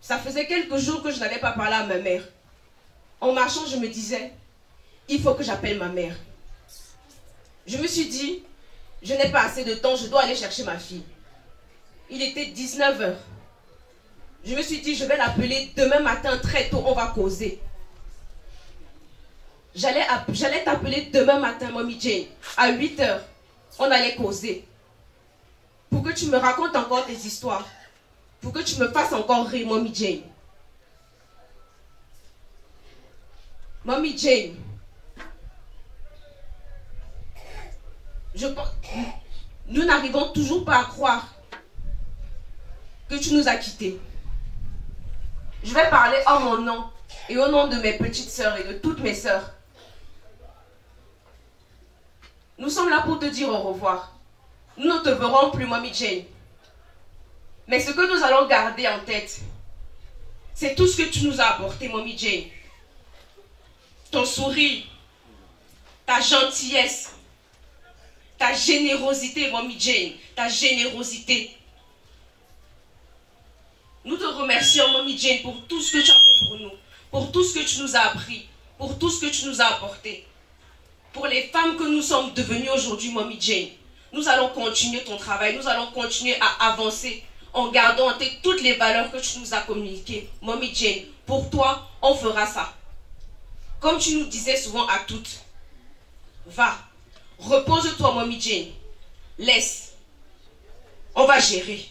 Ça faisait quelques jours que je n'avais pas parlé à ma mère. En marchant, je me disais, il faut que j'appelle ma mère. Je me suis dit, je n'ai pas assez de temps, je dois aller chercher ma fille. Il était 19 h. Je me suis dit, je vais l'appeler demain matin très tôt, on va causer. J'allais t'appeler demain matin, Mamie Jane, à 8 h. On allait causer. Pour que tu me racontes encore tes histoires. Pour que tu me fasses encore rire, Mamie Jane. Mamie Jane, nous n'arrivons toujours pas à croire que tu nous as quittés. Je vais parler en mon nom et au nom de mes petites sœurs et de toutes mes sœurs. Nous sommes là pour te dire au revoir. Nous ne te verrons plus, Mamie Jane. Mais ce que nous allons garder en tête, c'est tout ce que tu nous as apporté, Mamie Jane. Ton sourire, ta gentillesse, ta générosité, Mamie Jane, ta générosité. Nous te remercions, Mamie Jane, pour tout ce que tu as fait pour nous, pour tout ce que tu nous as appris, pour tout ce que tu nous as apporté. Pour les femmes que nous sommes devenues aujourd'hui, Mamie Jane, nous allons continuer ton travail, nous allons continuer à avancer en gardant en tête toutes les valeurs que tu nous as communiquées. Mamie Jane, pour toi, on fera ça. Comme tu nous disais souvent à toutes, va, repose-toi, Mamie Jane, laisse, on va gérer.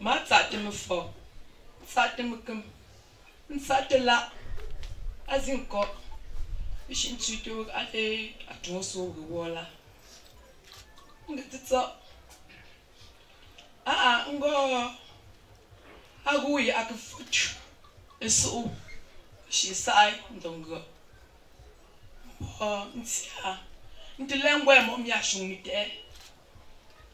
Ma tsate me fo, tsate me kum, tsate la, azinko, ishin tutu ate atonso wola. Ngitsa, ngo, agui akafuchu, eso, she sai ndongo. Ntia, ntilengwe mo miashunite.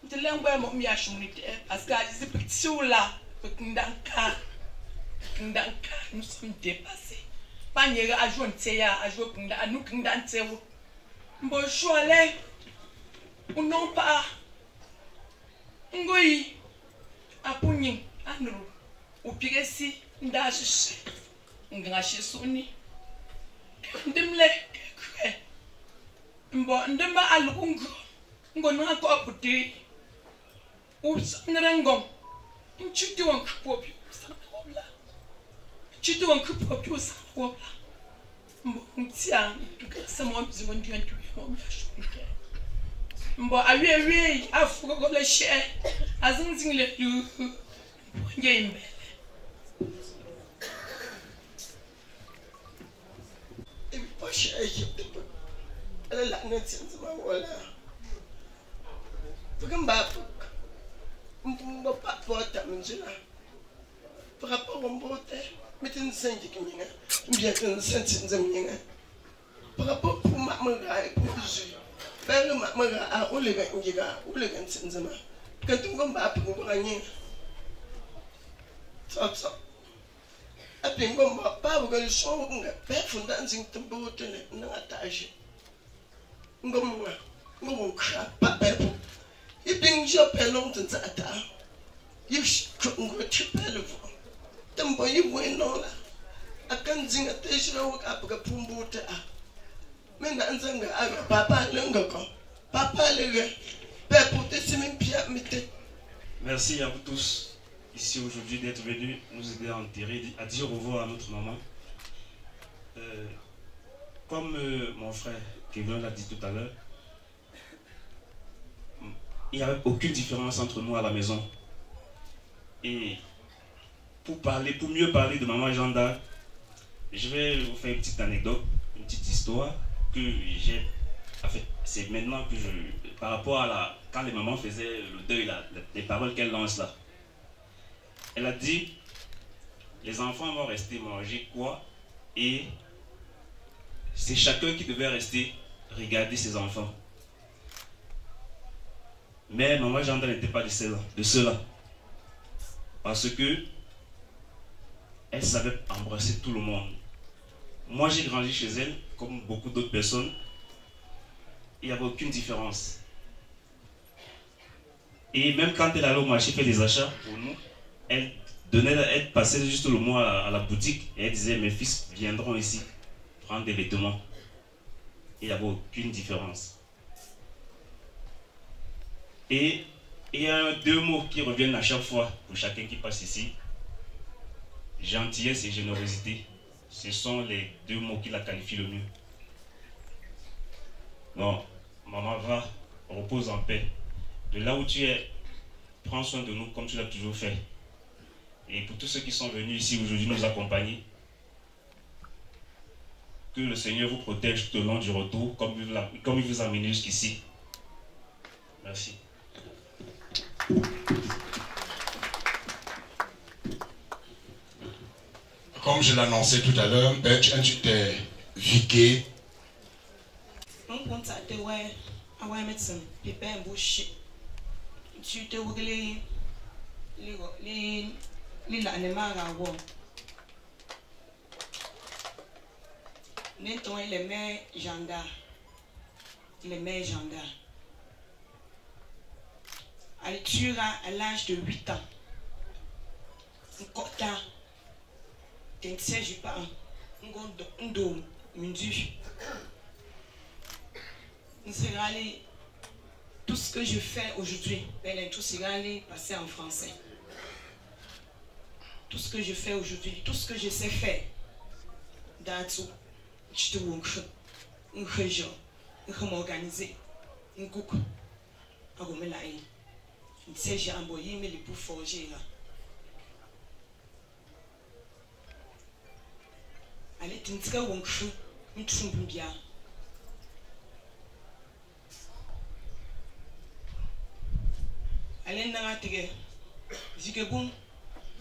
Ntilengwe mo miashunite, parce que les petits là, ndanka, nous sommes dépassés. Panyere a joué nteya, a joué kunda, a nous kunda ntewo. Bonjour les. Ou non pas ngoi apunyi anru upigesi ndashishe ngashe suni ndimle kwe mbo ndimba alungu ngona ko aputi usangrengo nchuti wankupopi sanobla chuti wankupopi sanobla Tiens, tu sais, c'est moi qui me dis que Mbo awie afuko ko le she azingzing le lu ngeyimbe Poxa, ela lá não tinha uma olha. Porque mbo papota menjina. Para por mbote, metin sanji kiminga. Mbia kan sanji nzaminga. Para por mamanga kuzu. Père mamaga a ulega ngiga ulega nzima. Kantungo mbapi ngoranye. Tsotso. Apingo mbapi ga shonga. Befunda nzingtumbo tene ngataje. Ngomwa ngomkha papepo. Ibinjo pelong tenzata. Yish kungo chipelevo. Tambo yimwenola. Akanzinga teshira wakapuga pumbuta. Merci à vous tous ici aujourd'hui d'être venus nous aider à enterrer, à dire au revoir à notre maman. Comme mon frère Kevin l'a dit tout à l'heure, il n'y avait aucune différence entre nous à la maison. Et pour mieux parler de maman Jeanne d'Arc, je vais vous faire une petite anecdote, une petite histoire que j'ai. En fait, c'est maintenant que par rapport à quand les mamans faisaient le deuil, les paroles qu'elle lance là. Elle a dit, les enfants vont rester manger quoi, et c'est chacun qui devait rester regarder ses enfants. Mais maman Jeanne d'Arc n'était pas de cela. Parce que elle savait embrasser tout le monde. Moi j'ai grandi chez elle, comme beaucoup d'autres personnes. Il n'y avait aucune différence. Et même quand elle allait au marché faire des achats pour nous, elle passait juste le mot à la boutique et elle disait, mes fils viendront ici prendre des vêtements. Il n'y avait aucune différence. Et il y a deux mots qui reviennent à chaque fois pour chacun qui passe ici. Gentillesse et générosité. Ce sont les deux mots qui la qualifient le mieux. Bon, maman, va, repose en paix. De là où tu es, prends soin de nous comme tu l'as toujours fait. Et pour tous ceux qui sont venus ici aujourd'hui nous accompagner, que le Seigneur vous protège tout au long du retour, comme il vous a amené jusqu'ici. Merci. Comme je l'annonçais tout à l'heure, tu t'es viqué. Tu te les mères gendarmes. Les mères gendarmes. Elle tuera à l'âge de 8 ans. Il ne s'agit pas de tout ce que je fais aujourd'hui, tout sera allé passer en français. Tout ce que je fais aujourd'hui, tout ce que je sais faire, je te m'organiser, il s'agit d'envoyer mes pour forger là. Allez, tu ne seras pas bien. Allez,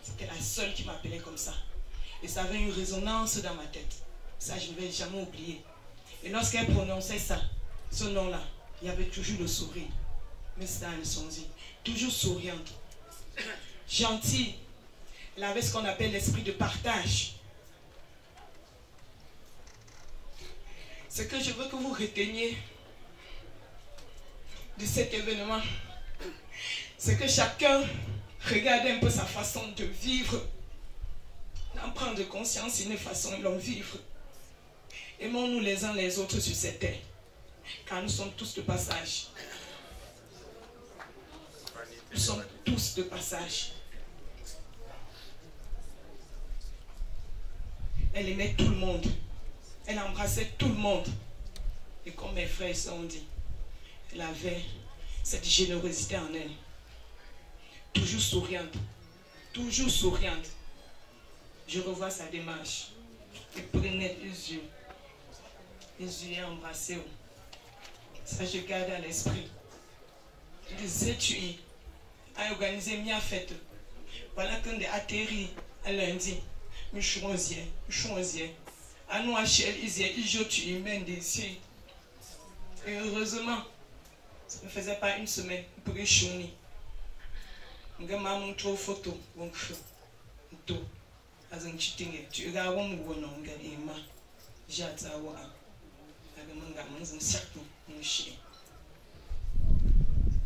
c'était la seule qui m'appelait comme ça. Et ça avait une résonance dans ma tête. Ça, je ne vais jamais oublier. Et lorsqu'elle prononçait ça, ce nom-là, il y avait toujours le sourire. Mais c'était un songe. Toujours souriante. Gentille. Elle avait ce qu'on appelle l'esprit de partage. Ce que je veux que vous reteniez de cet événement, c'est que chacun regarde un peu sa façon de vivre, d'en prendre conscience, une façon de vivre. Aimons-nous les uns les autres sur cette terre, car nous sommes tous de passage. Nous sommes tous de passage. Elle aimait tout le monde. Elle embrassait tout le monde. Et comme mes frères et sœurs ont dit, elle avait cette générosité en elle. Toujours souriante. Toujours souriante. Je revois sa démarche. Elle prenait les yeux. Les yeux embrassés. Ça, je garde à l'esprit. Je disais, tu es à organiser ma fête. Voilà quand on a atterri à lundi. Je suis choisier. À nous, à Chel, tu es même d'ici. Et heureusement, ça ne faisait pas une semaine pour y chouni. Je m'ai trop photo. Tu as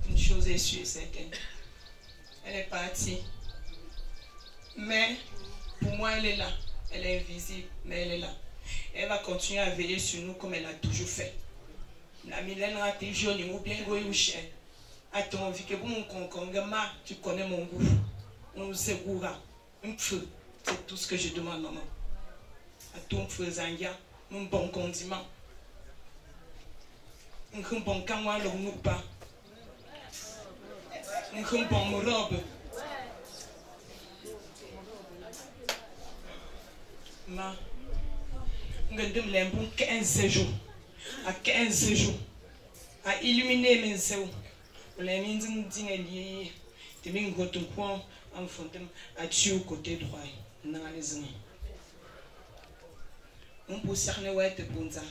une chose est sûre, certaine. Elle est partie. Mais pour moi, elle est là. Elle est invisible, mais elle est là. Elle va continuer à veiller sur nous comme elle a toujours fait. La Mylène a été jolie ou bien goyouche. Attends, vu que mon concombre, tu connais mon goût. On sait goura. Un feu. C'est tout ce que je demande, maman. À ton feu Zanga, un bon condiment. Un bon camouin, le nous pas. Un bon robe. Ma, je me 15 jours. À 15 jours. À illuminer mes yeux. Les mines liées. Des mines en fond à tuer au côté droit. Dans les années. On peut cerner ouais te bonza.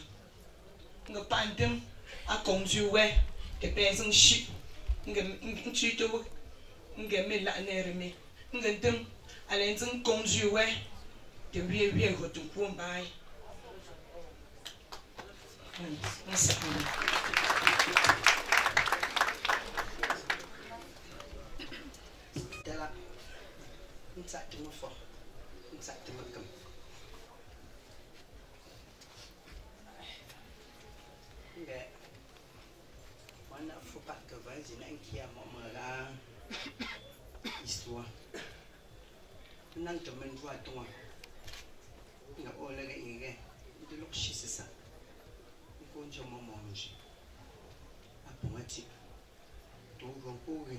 On pas à conduire ouais. Que personne chip. On tue tout. On met la nerve. On à l'instant conduire ouais. De lui retourne pour un bail. On s'est exactement fort. Exactement comme. Mais, il ne faut pas que vas-y qui a moment histoire. On a te mène à toi. Il y a all de l'oxy, c'est ça. Il faut que je mange. À Pomati. Tout le monde.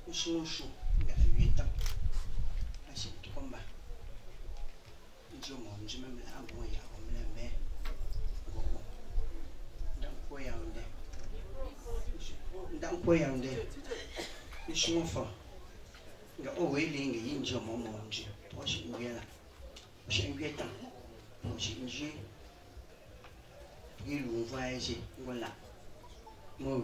Ils sont chauds. Il y a 8 ans. Je combat. Je mange même un bon ya, on me met. Dans quoi y a un dé? Ils sont forts. Il y a au wailing in your mange. Toi, je suis bien là. J'ai un vieux temps. J'ai un jeu. Il vous voyage. Voilà. Moi,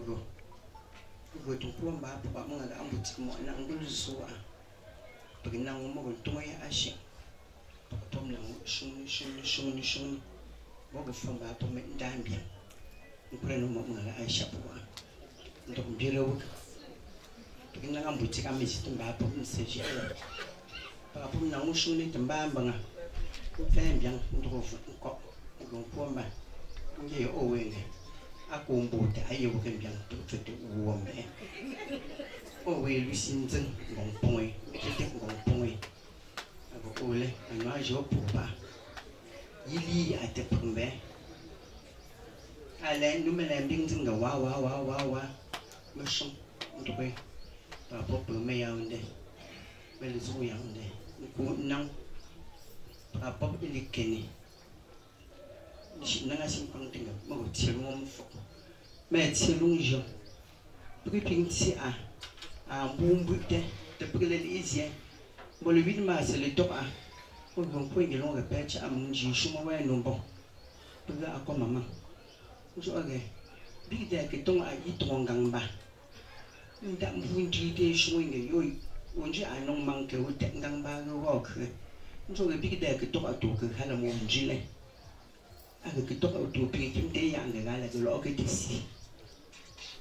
je vais tout prendre pour pas m'en aller en boutique. Moi, je vais le soir. Parce que nous avons un toit à acheter. Comme nous avons choni. Bon, le fond va pour mettre dans bien. Nous prenons mon acheter pour moi. Donc, bien le work. Parce que nous avons un boutique à mettre dans pour nous sécher. Par rapport à nous choni, nous avons un bien, nous trouvons encore. Nous avons un peu de owen. À combo, d'ailleurs, vous bien tout fait ou on met. Oh oui, lui c'est un bon point. C'était un bon point. Avec Olé, un noyau pour pas. Il y a des premiers. Allez, nous me l'embing de wa. Me chant, on trouve. Par rapport au meilleur de. Mais les autres de. Non. Par rapport à l'équerre. Je n'ai pas si content. Moi, je suis mon fou. Mais c'est long, je. Prépare à bon bout de brûler les yeux. Bon, le 8 mars, c'est le top. On va point de long répète à mon Dieu, je m'en vais non bon. Pour la comme maman. Je regarde. Big day que ton a dit ton gamba. Une dame vous dit showing a yo. On dit à non manque au tête gamba rock. Je regarde big day que ton a tout que à la mon gilet. Avec que ton a tout payé des yang de la de l'orgue d'ici.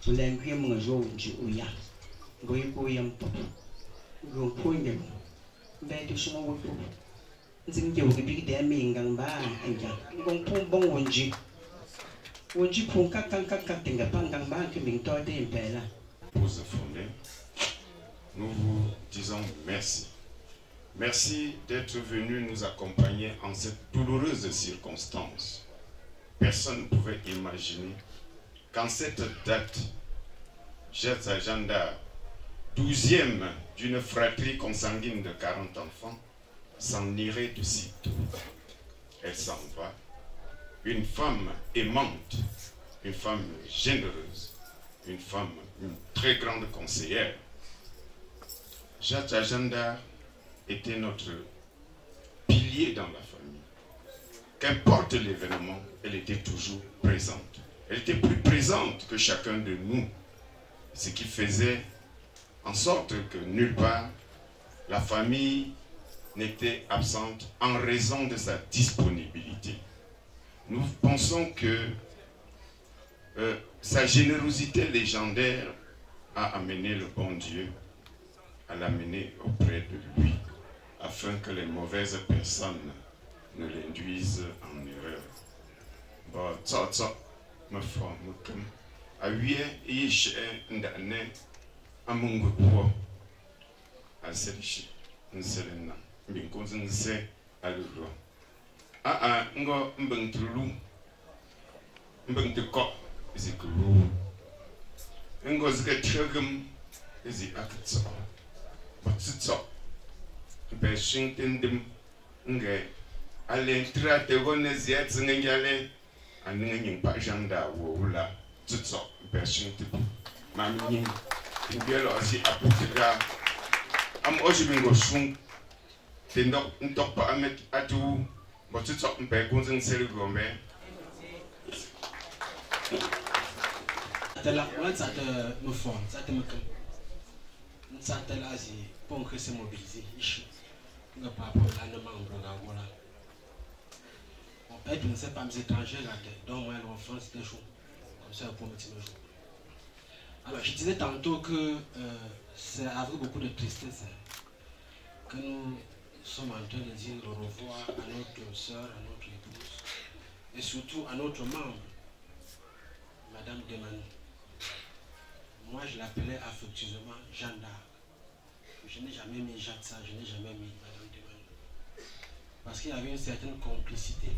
Pour l'enquête, mon jour, je ouya. Goyam pop. Go point them. Bed to small group. Zing you big damning gamba and young. Gon bon wonji. Wonji pon cutting a pangang bank being taught in Bella. Pause fondée. Nous vous disons merci Merci d'être venu nous accompagner en cette douloureuse circonstance. Personne ne pouvait imaginer qu'en cette date, Jetsa Jandar, 12e d'une fratrie consanguine de 40 enfants, s'en irait de sitôt. Elle s'en va. Une femme aimante, une femme généreuse, une femme, une très grande conseillère. Jetsa Jandar était notre pilier dans la famille. Qu'importe l'événement, elle était toujours présente. Elle était plus présente que chacun de nous, ce qui faisait en sorte que nulle part la famille n'était absente en raison de sa disponibilité. Nous pensons que sa générosité légendaire a amené le bon Dieu à l'amener auprès de lui, afin que les mauvaises personnes ne l'induisent en erreur. Bon, ça, me forme comme à huit et d'année à mon groupe à celui-ci, un seul nom, bien qu'on sait à l'euro. Ah, ngo mbentulu, mbenteko, zikulu, ngo zikatchagum, zikakatso, batso. Washington nge alentra tegone ziat ngale aninga pa janda wula tutso Washington mami ngelo asi aputika am ojibingo sung tendo ntok pa amet atu botutso mpe kunzing sel gombe tala wansa de me fond ça te me comme ça tala asi pour que se mobiliser ici. On peut être, ne sait pas, mes étrangers là, donc moi l'enfance des jours, comme ça pour me dire le jour. Alors je disais tantôt que c'est avec beaucoup de tristesse que nous sommes en train de dire au revoir à notre soeur, à notre épouse et surtout à notre membre, Madame Demani. Moi je l'appelais affectueusement Jeanne d'Arc. Je n'ai jamais mis Jatsa, je n'ai jamais mis Madame Demani. Parce qu'il y avait une certaine complicité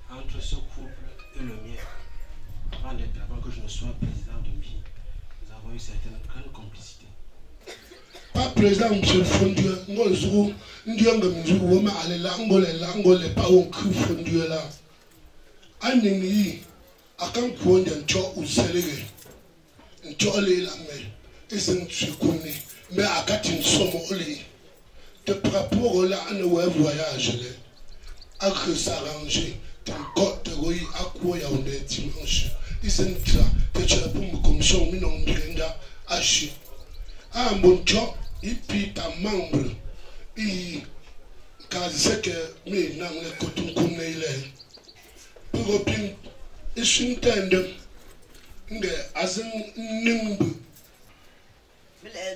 entre ce couple et le mien. Avant que je ne sois président de MI, nous avons une certaine grande complicité. Pas président, monsieur Fondieu, nous sommes pas au cul Fondieu là. Anini, à quand qu'on y a un choc ou célébrer, un choc la mer, et c'est un connu. Mais à quand une somme au lit, de rapport là, un voyage, à que s'arranger, ton corps de roi à quoi il y a un dimanche. Ils sont là, tu as pour me commission, mais non, Brenda, Hachi. Ah, mon job, il puis ta membre, il casse que, mais non, les cotons comme il est. Pour obtenir, ils sont tendres, as un nimble.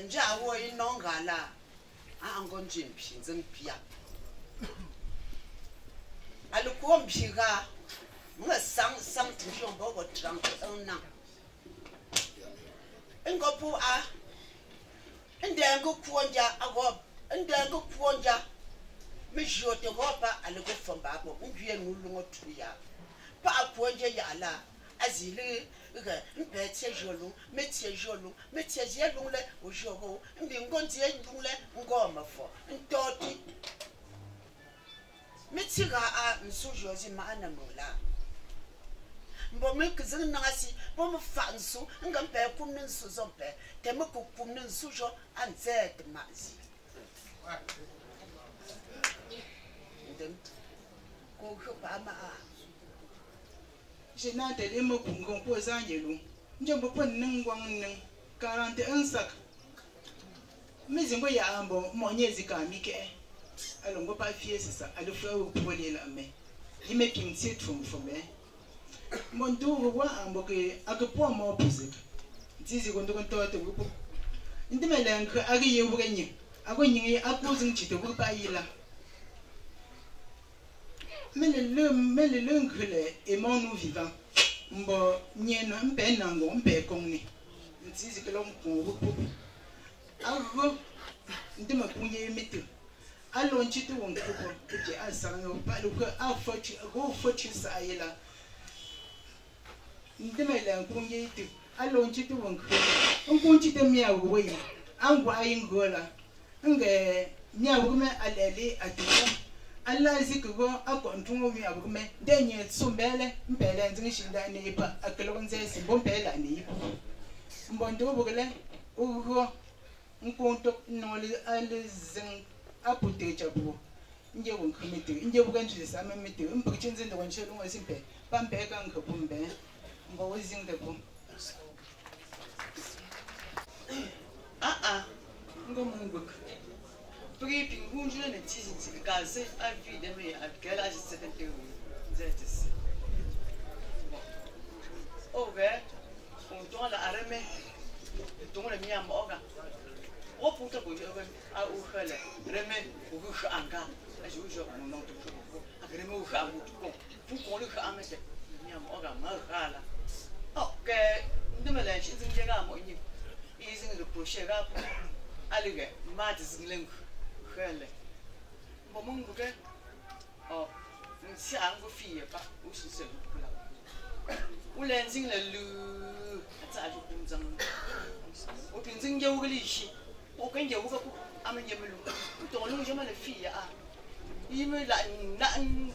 Nja wo inonga la angonje mphinze mpia alikuwa mphiga mga sang tshombo go trang ona ngopu a ndengo kuonja ago ndengo kuonja mijote hopa alikuwa fomba abo ngwie ngulungo tuya pa kuonja yala azili métier jolo métier jelung le ojogo mbingonzi jelung le ngoma fo ntoti métier a nsujo zi maana mola mbomme kizin nasi bom fansu ngampe kumnin suzompe teme ku kumnin sujo anzet mazi ndem ko khopa ma je n'ai pas de mots pour composer un yellow. Je ne peux pas nous 41 sacs. Mais je vais y aller mon yézika Mickey. Alors, on va pas fier c'est ça. Alors, faut pour les la main. Il met une petite forme pour moi. Mon tour voit un bouquet à que point mon pouce. 10 secondes de temps de groupe. Il me l'a agréé au gagner. À gagner à cause d'un petit groupe à y là. Mais le lungue est mon nous vivant. Mbo nyena mpe nango mpe kongni. Ntizi ke l'homme pour vous. Avo ndima kunye metu. allons tu te won ko je asang pa lu ko afoti go foti sa yela ndeme la ko ngi ti allons tu te won ko on ko ti te mi awu yi an gwa yin gola nge mi awu me alele atuwa Allah zikugo akontungo mi awu me denye sumbele mpele nzingi shinda ne pa akelonze simbompela ni mbondo bugele ugo nkonto noli alizing aputecha bu nje wonkomete nje bukanjise sama mete mpikichenze ndo wanshelo ngosimpe pampeka ngopumbe ngo wizingde bu ngo munguk pripi ngunjule ne tisi kaze avi de me akela je sekente zetis oge on doit la arme donc le mien moga o puta ko je a u khale reme u khu anga a ju jo mon nom to ko a reme u kha mu ko fu ko le kha me mien moga ma khala ok ndeme la chi zinje ga mo ni izin le proche ga alige ma dizinglen khale bo mun bu ke o nsi ango fie pa u su se kula u len zing le lu ta ju kun zang o tin zing je u li shi o kan je u ka ku amen je melu to lu je ma le fie a yi me la na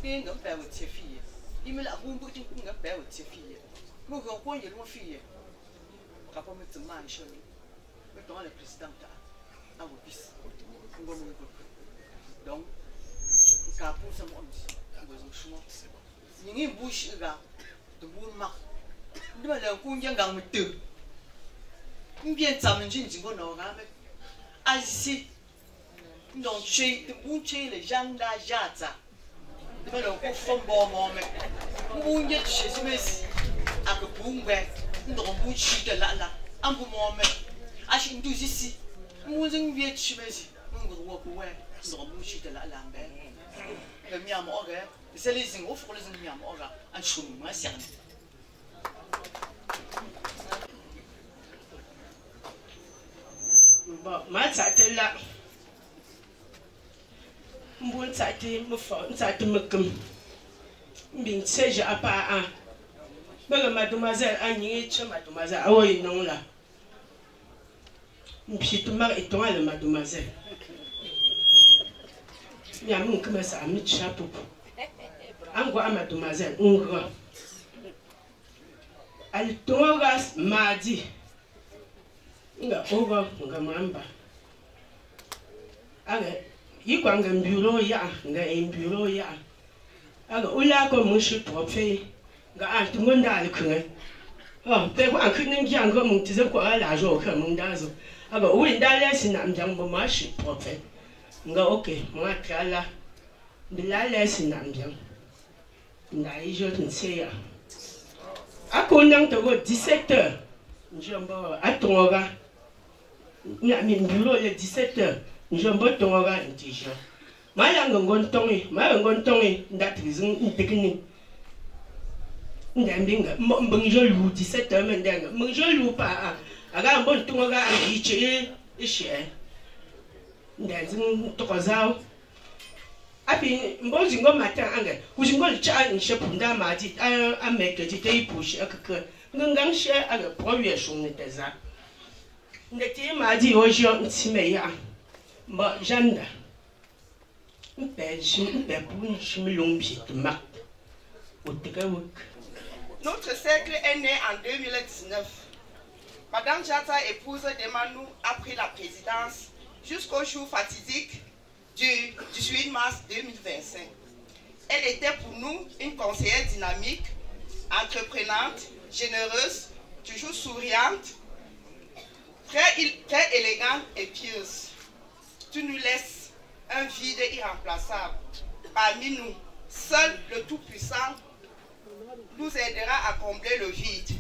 de ngam pa wo che fie yi me la bu bu tin ku ngam pa wo che fie mo ko ko je lu fie ka pa me tsama shi le to le president ta a wo bis ngo mo ko donc ka pour ça mo ngo zo shmo ni ngi bush ga de bu ma ndi ba le ku nje ngang mo te mbien tsamen jin jin go no ga me asi non che de bu che le janda jata de ba le ku fon bo mo me bu nje che si me si a ko bu ngwe ndo bu chi de la la am bu mo me a shi ndu si si mu zing vie chi me si mu go wo ku we ndo bu chi de la la mbe le mi am oge c'est les zing offre les zing mi am oga an shum ma si ba ma tsatela mbon tsate mo fa tsate mkum mbin tseje apa a ba mademoiselle anyi che mademoiselle awoy non la mpitu mar eton la mademoiselle ya mun kuma sa mi chapo ango a mademoiselle ngro al togas madi nga ogo nga mamba aga yikwa nga bureau ya nga en bureau ya aga ula ko mun shi profe nga antu ngonda al kunga oh pe ko an kunin gi an go mun tize ko ala jo ka mun dazo aga wi ndale sinam jambo ma shi profe nga okay mo akala bilale sinam jam nda ijo tseya akondang to go 17h njombo atonga na mi bureau le 17h njombo tonga ntisha malanga ngontongi ndatrizin ntekini ndambinga mbonjo lu 17h mendanga mbonjo lu pa aga mbon tonga iche ishe ndazin tokozao api mbozi ngo mata anga kuzingo cha nshepu ndama ati ameke tite ipushi akaka ngang she aga proye shunne teza ndeti maji ojo ntime ya mba janda Notre cercle est né en 2019. Madame Jata, épouse d'Emanou, a pris la présidence jusqu'au jour fatidique du 18 mars 2025. Elle était pour nous une conseillère dynamique, entreprenante, généreuse, toujours souriante, très élégante et pieuse. Tu nous laisses un vide irremplaçable. Parmi nous, seul le Tout-Puissant nous aidera à combler le vide.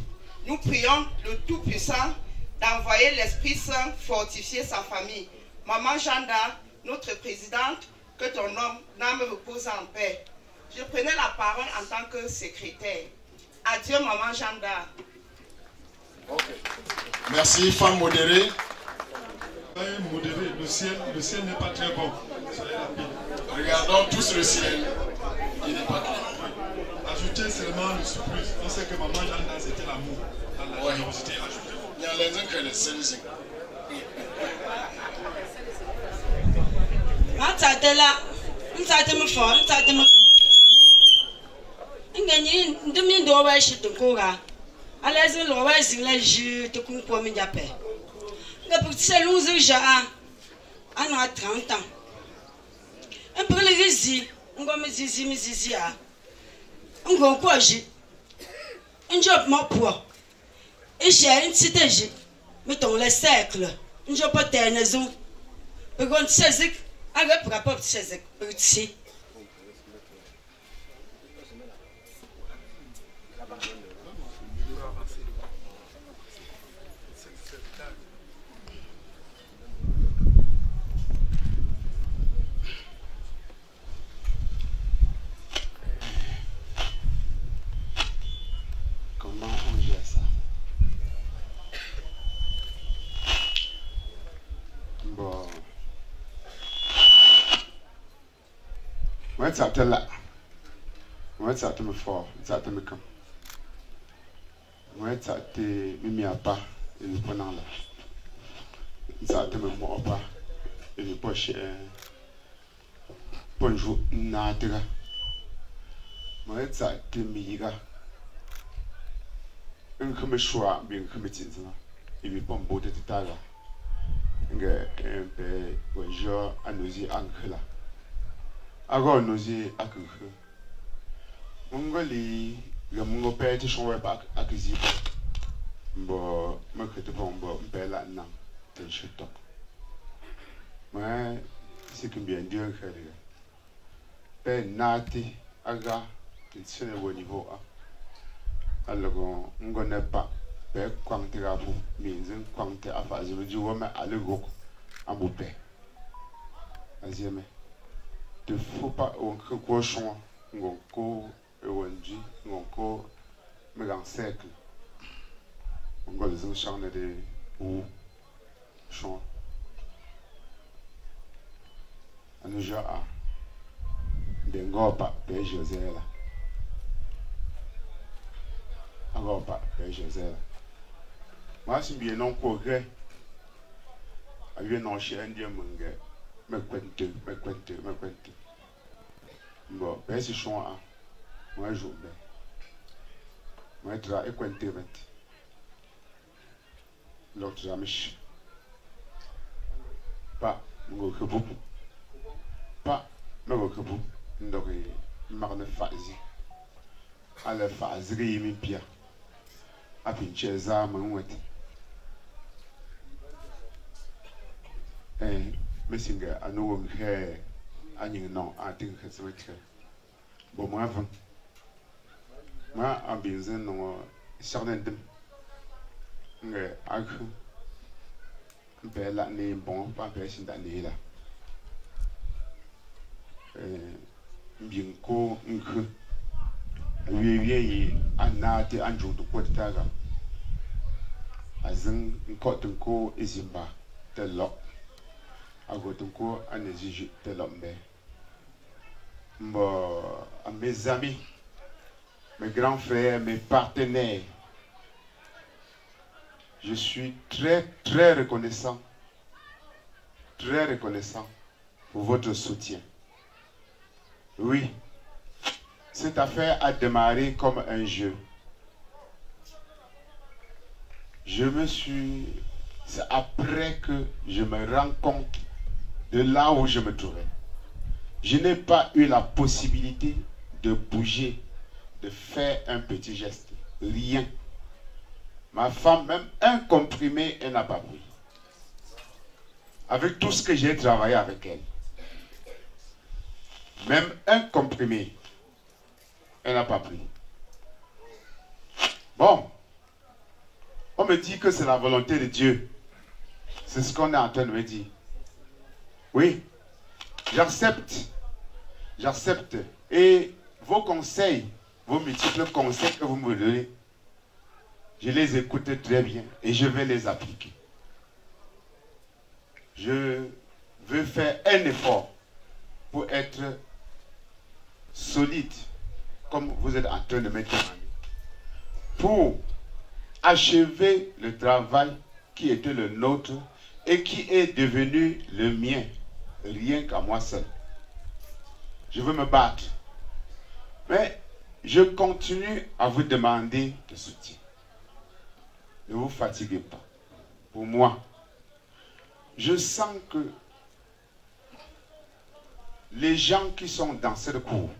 Nous prions le Tout-Puissant d'envoyer l'Esprit Saint fortifier sa famille. Maman Janda, notre présidente, que ton âme repose en paix. Je prenais la parole en tant que secrétaire. Adieu, Maman Janda. Okay. Merci, femme modérée. Modérée. le ciel n'est pas très bon. Soyez rapide. Regardons tous le ciel. Il n'est pas clair. Ajoutez seulement le surprise. On sait que maman Janda, c'était l'amour. Dans la générosité, ajoutez. Il y a les uns que les seuls. Mettons les cercles, je peux tenir les autres. Pour qu'on se dise, avec pour rapport se dise, Comment on gère ça? Bon. Moi, ça te là. Moi, ça te me fort. Ça te me comme. Moi, ça te mis à pas. Et le prenant là. Ça te me mord pas. Et le poche. Bonjour. Natera. Moi, ça te mira. Un comme choix, bien comme tu dis. Il veut pas me botter tout à l'heure. Un peu bonjour à nos yeux là. Alors nos yeux à que Mongolie, le mongo père te change pas à que j'y vais. Bon, moi que tu vas bon père là non, t'es chute. Moi c'est que bien dire que les père nati aga il se ne au niveau a. Alors on connaît pas. Quand tu as fait, quand tu as fait, je me dis, ouais, mais allez, go, à mon père. Vas-y, mais. Il ne faut pas, on crée quoi, chouin, on co, on dit, on co, mais en cercle. On va les enchaîner de ou, chouin. On nous a, des gars, pas, père José là. Alors, pas, père José là. Moi, je suis bien non progrès. Je suis non chez Indien, me cuente. Bon, ben c'est choix. Moi, je joue bien. Moi, je travaille cuente. L'autre, je m'échappe. Pas, je ne sais pas. Pas, je ne sais pas. Donc, je ne sais pas. À la phase, je ne sais pas. A pinche za mun wati messinga anu he anyi no atin khaswete bo mo avant ma ambinzen no sarden dem nga ak bela ni bon pa pesin da ni la mbin ko nkhu yi anati anju to kwataga azin nkotunko izimba telo agotunko aneziju telombe mbo à mes amis, mes grands frères, mes partenaires, je suis très reconnaissant pour votre soutien. Oui, cette affaire a démarré comme un jeu. C'est après que je me rends compte de là où je me trouvais. Je n'ai pas eu la possibilité de bouger, de faire un petit geste. Rien. Ma femme, même un comprimé, elle n'a pas pris. Avec tout ce que j'ai travaillé avec elle. Même un comprimé, elle n'a pas pris. Bon. On me dit que c'est la volonté de Dieu. C'est ce qu'on est en train de me dire. Oui. J'accepte. J'accepte. Et vos conseils, vos multiples conseils que vous me donnez, je les écoute très bien et je vais les appliquer. Je veut faire un effort pour être solide, comme vous êtes en train de me demander, pour achever le travail qui était le nôtre et qui est devenu le mien, rien qu'à moi seul. Je veux me battre. Mais je continue à vous demander de soutien. Ne vous fatiguez pas. Pour moi, je sens que les gens qui sont dans cette cour,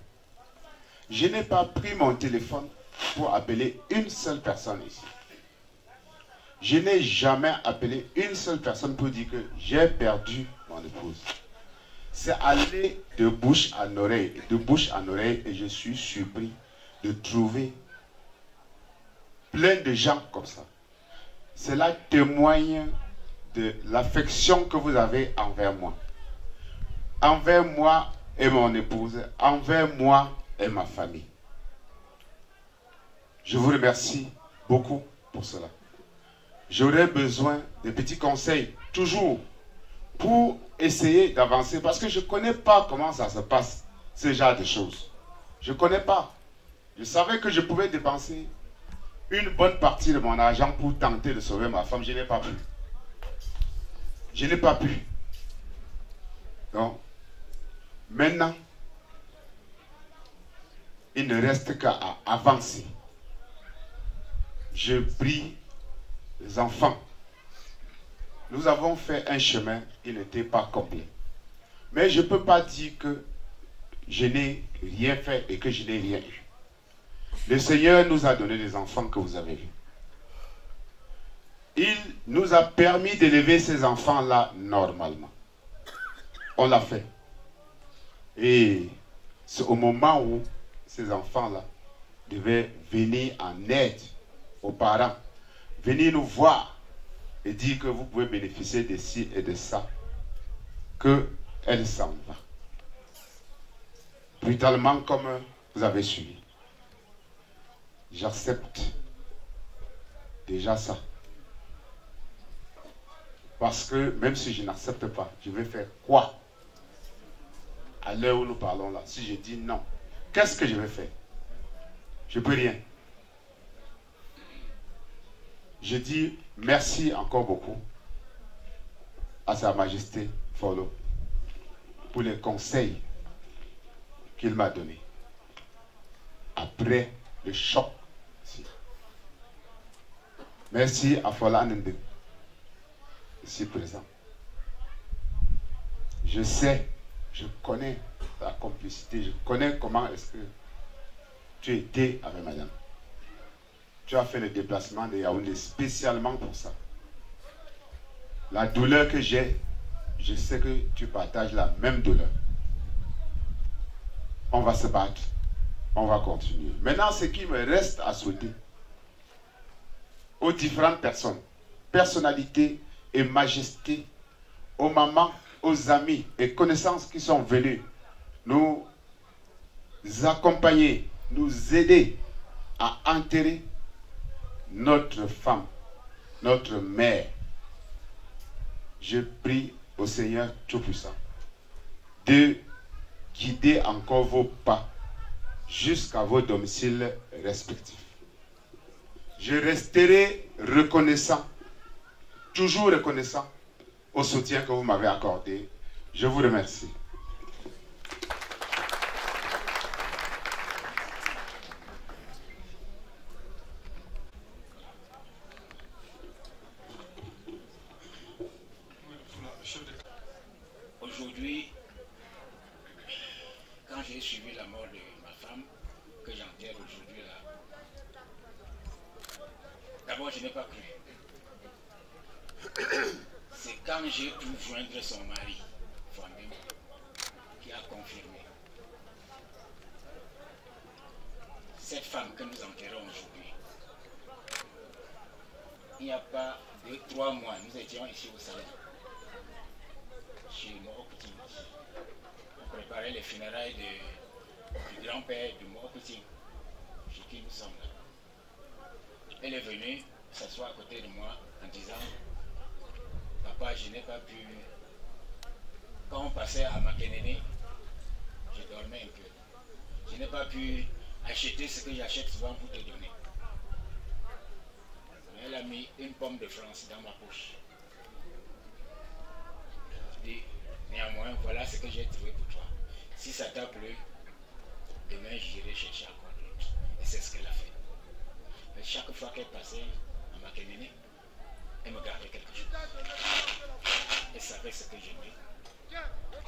je n'ai pas pris mon téléphone pour appeler une seule personne ici. Je n'ai jamais appelé une seule personne pour dire que j'ai perdu mon épouse. C'est aller de bouche en oreille, et je suis surpris de trouver plein de gens comme ça. Cela témoigne de l'affection que vous avez envers moi. Envers moi et mon épouse, envers moi et ma famille. Je vous remercie beaucoup pour cela. J'aurais besoin de petits conseils, toujours, pour essayer d'avancer, parce que je ne connais pas comment ça se passe, ce genre de choses. Je ne connais pas. Je savais que je pouvais dépenser une bonne partie de mon argent pour tenter de sauver ma femme. Je n'ai pas pu. Je n'ai pas pu. Donc, maintenant, il ne reste qu'à avancer. Je prie les enfants. Nous avons fait un chemin, il n'était pas complet. Mais je ne peux pas dire que je n'ai rien fait et que je n'ai rien eu. Le Seigneur nous a donné les enfants que vous avez vus. Il nous a permis d'élever ces enfants-là normalement. On l'a fait. Et c'est au moment où ces enfants-là devaient venir en aide aux parents, venir nous voir et dire que vous pouvez bénéficier de ci et de ça, qu'elle s'en va. Brutalement comme vous avez suivi. J'accepte déjà ça. Parce que même si je n'accepte pas, je vais faire quoi à l'heure où nous parlons là? Si je dis non, qu'est-ce que je vais faire? Je ne peux rien. Je dis merci encore beaucoup à Sa Majesté Folo pour les conseils qu'il m'a donnés après le choc. Merci à Fola Nende, ici présent. Je sais, je connais la complicité, je connais comment est-ce que tu étais avec madame. Tu as fait le déplacement de Yaoundé spécialement pour ça. La douleur que j'ai, je sais que tu partages la même douleur. On va se battre. On va continuer. Maintenant, ce qui me reste à souhaiter aux différentes personnes, personnalités et majestés, aux mamans, aux amis et connaissances qui sont venus nous accompagner, nous aider à enterrer notre femme, notre mère. Je prie au Seigneur Tout-Puissant de guider encore vos pas jusqu'à vos domiciles respectifs. Je resterai reconnaissant, toujours reconnaissant au soutien que vous m'avez accordé. Je vous remercie. Aujourd'hui, quand j'ai suivi la mort de ma femme, que j'enterre aujourd'hui là, d'abord je n'ai pas cru. C'est quand j'ai pu joindre son mari, Fandem, qui a confirmé. Cette femme que nous enterrons aujourd'hui, il n'y a pas 2-3 mois, nous étions ici au salon, chez Morokuting. On préparait les funérailles du grand-père de Morokuting, chez qui nous sommes là. Elle est venue s'asseoir à côté de moi en disant: papa, je n'ai pas pu passais à Makenene, je dormais un peu. Je n'ai pas pu acheter ce que j'achète souvent pour te donner. Elle a mis une pomme de France dans ma poche. Je dis, néanmoins, voilà ce que j'ai trouvé pour toi. Si ça t'a plu, demain j'irai chercher encore d'autres. Et c'est ce qu'elle a fait. Mais chaque fois qu'elle passait à Makenene, elle me gardait quelque chose. Elle savait ce que j'aimais.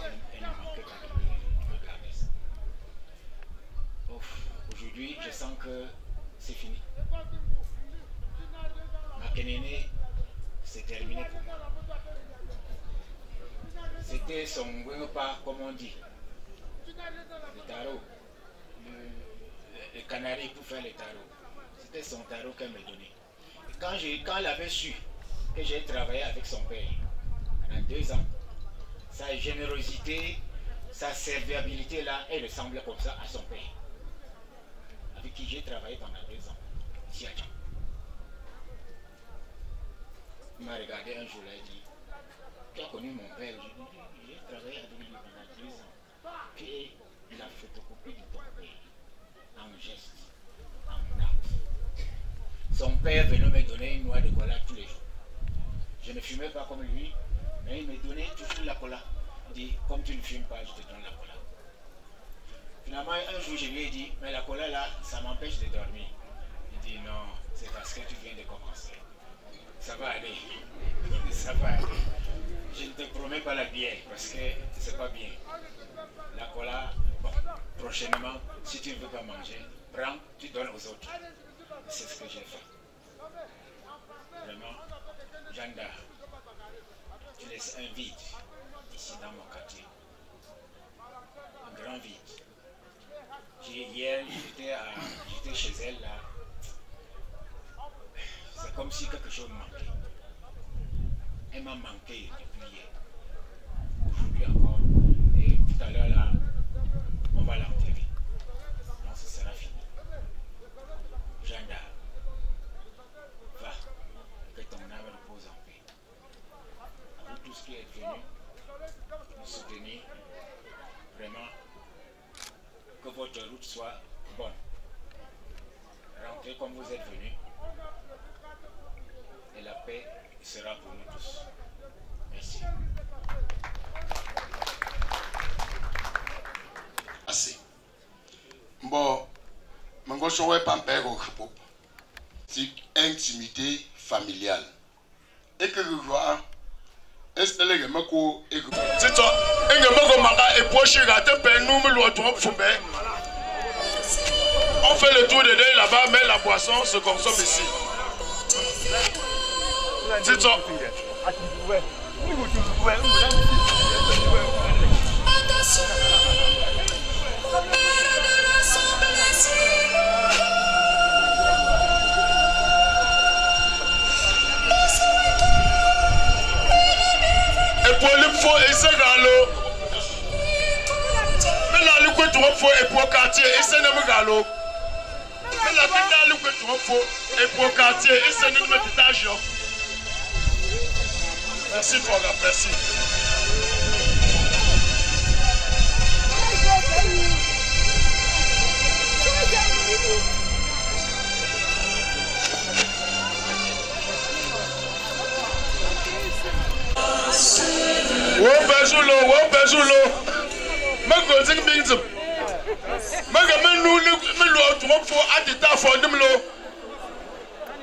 Elle ne manquait pas de me garder ça. Aujourd'hui, je sens que c'est fini. Makenene, c'est terminé pour moi. C'était son repas, comme on dit. Le tarot. Le canari pour faire le tarot. C'était son tarot qu'elle me donnait. Et quand elle avait su que j'ai travaillé avec son père pendant 2 ans, sa générosité, sa serviabilité là, elle ressemblait comme ça à son père, avec qui j'ai travaillé pendant 2 ans, ici à Djam. Il m'a regardé un jour là et dit, tu as connu mon père? J'ai travaillé avec lui pendant 2 ans. Puis il a photocopie de ton père, en geste, en acte. Son père venait me donner une noix de cola tous les jours. Je ne fumais pas comme lui, mais il me donnait toujours la cola. Il dit, comme tu ne fumes pas, je te donne la cola. Finalement, un jour, je lui ai dit, mais la cola là, ça m'empêche de dormir. Il dit, non, c'est parce que tu viens de commencer. Ça va aller. Ça va aller. Je ne te promets pas la bière, parce que c'est pas bien. La cola, bon, prochainement, si tu ne veux pas manger, prends, tu donnes aux autres. C'est ce que j'ai fait. Vraiment, Janda, tu laisses un vide ici dans mon quartier. Un grand vide. Hier, j'étais chez elle là. C'est comme si quelque chose me manquait. Elle m'a manqué depuis hier. Aujourd'hui encore. Et tout à l'heure là, on va l'enterrer. Donc ce sera fini. Janda, va, que ton âme repose en paix. À vous tous qui êtes venus nous soutenir, vraiment, que votre route soit bonne. Rentrez comme vous êtes venus. Et la paix sera pour nous tous. Merci. Assez. Bon, je suis un peu c'est intimité familiale. Et que je vois, est-ce que les gens qui c'est ça, et que et proche on fait le tour de l'œil là-bas, mais la boisson se consomme ici. C'est ça. Et pour le faux, et c'est dans l'eau. Mais là, le coup, tu vas faux, et pour quartier, et c'est dans le galop. Mais là, le coup, tu vas faux, et pour quartier, et c'est dans le étage. Merci, Foga, merci. Wo bezulo. Mago zing bingzum. Maga melu otwo fo atita fondimlo.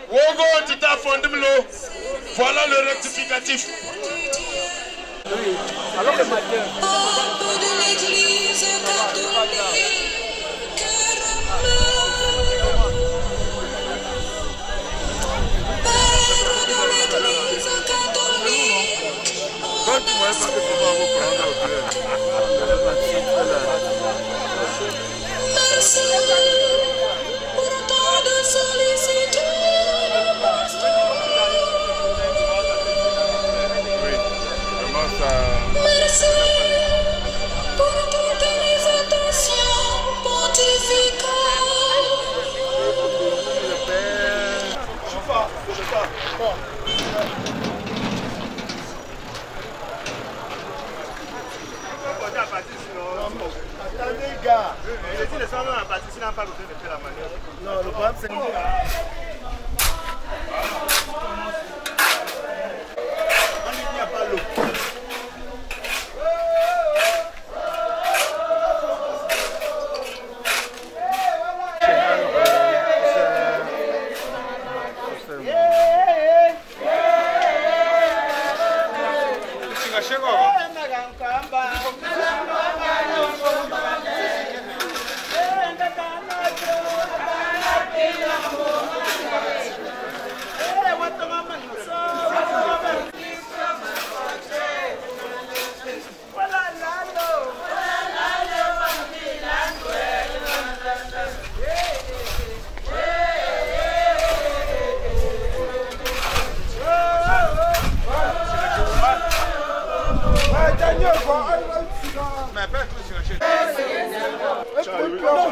Wogo atita fondimlo. Voilà le rectificatif. Oui. Alors le matin. De l'église catholique. Merci pour tant de sollicitude. Oui, vraiment ça. Merci pour toutes les attentions pontificales. Je sais pas. Bon. Si les femmes n'ont pas participé, n'ont pas besoin de faire la manœuvre. Non, le problème c'est... Il n'y a pas l'eau.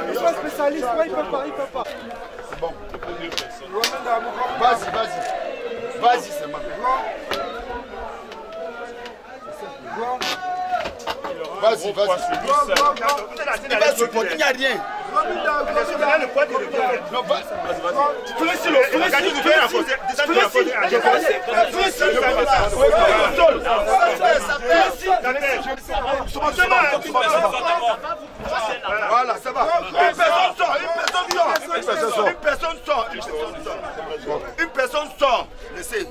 Ils sont spécialistes, il peut pas. C'est bon. Vas-y, c'est ma Vas-y. Il va supporter, il n'y a rien. Voilà, ça va. Une personne sort. Laissez.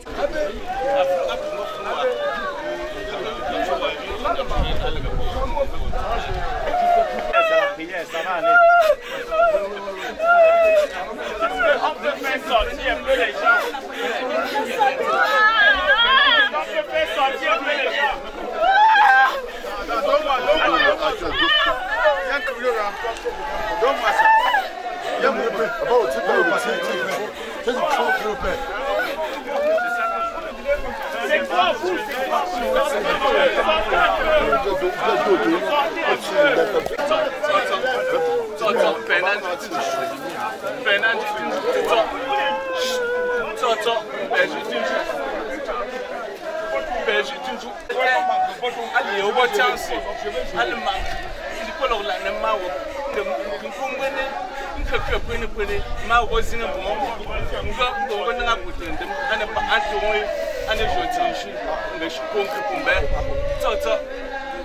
Ça va aller. On peut faire sortir un peu les gens. On peut faire sortir un peu les gens. Donne-moi ça. C'est quoi vous?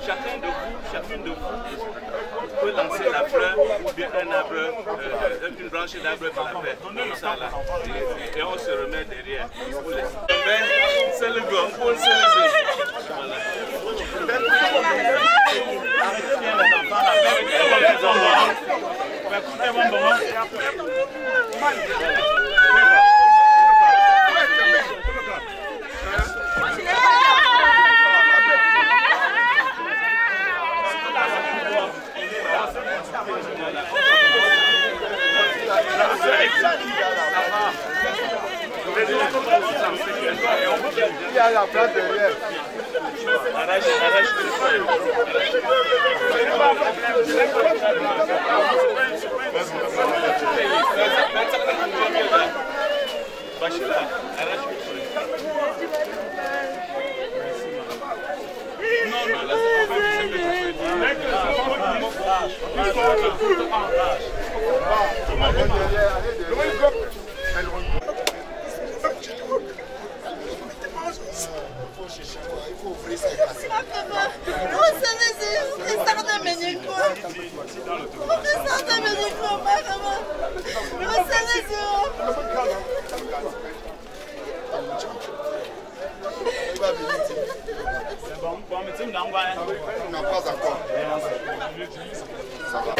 Chacune de vous peut lancer la fleur ou bien un arbre, une branche d'arbre par la paix, comme ça là, et on se remet derrière. C'est le gong, c'est le zé. Arrêtez bien les enfants là, écoutez mon bon. Il y a la place derrière. Arrache. Non, pas encore. Ça va.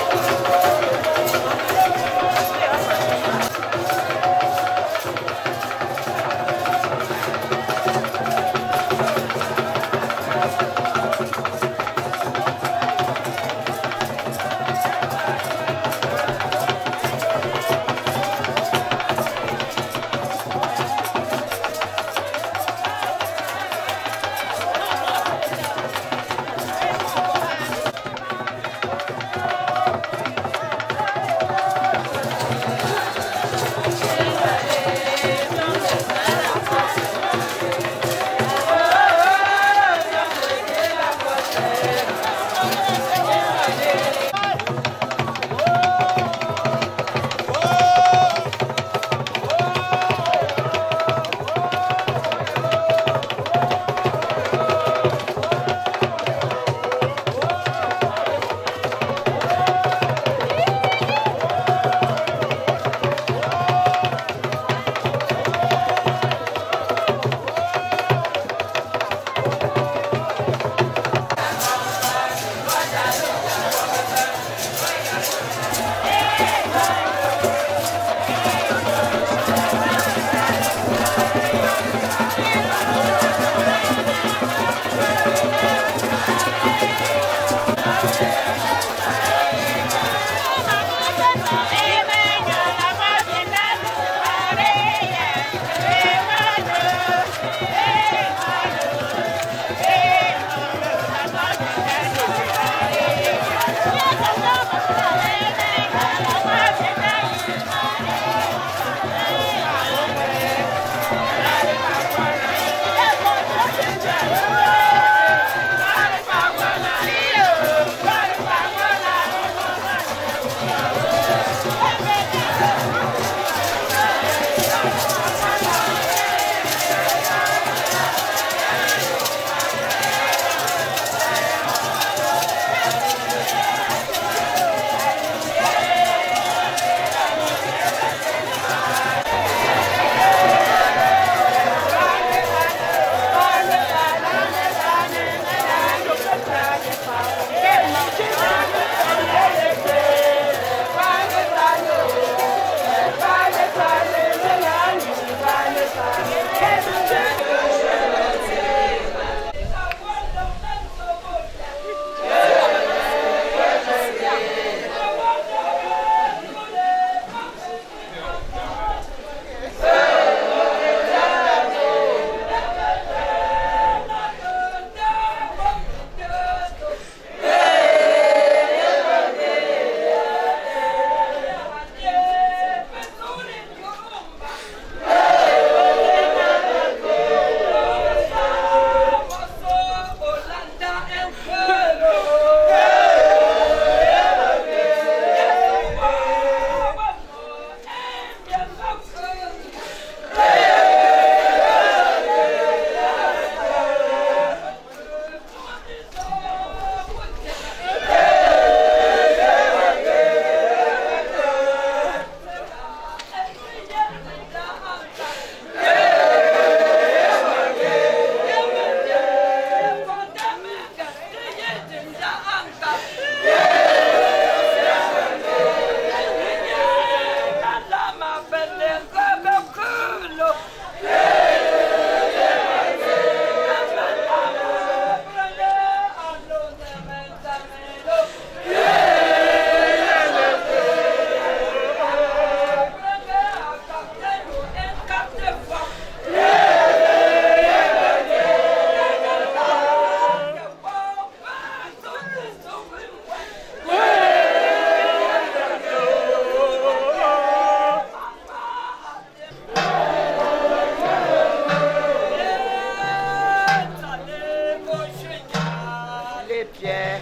les pieds.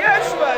Yeshua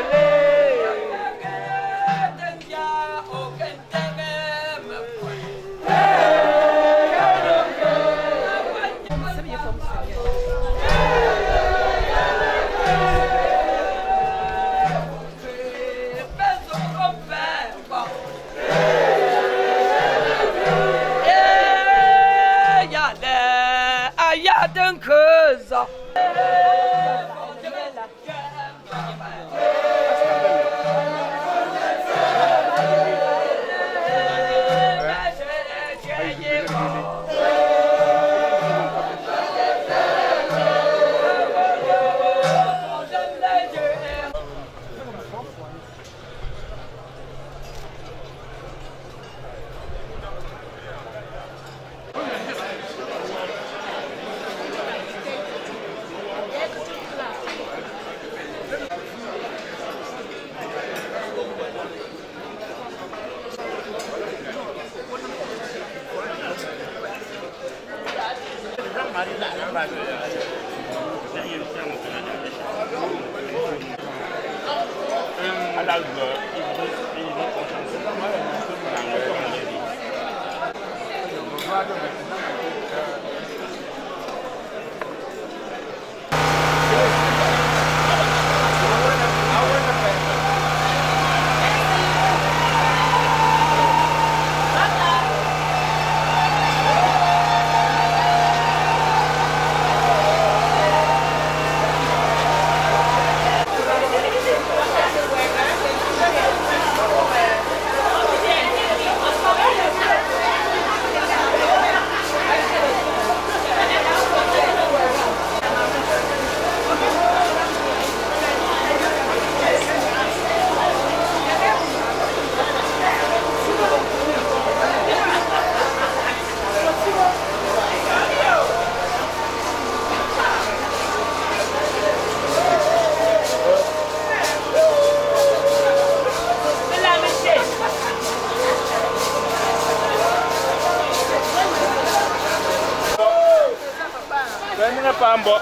Pambo.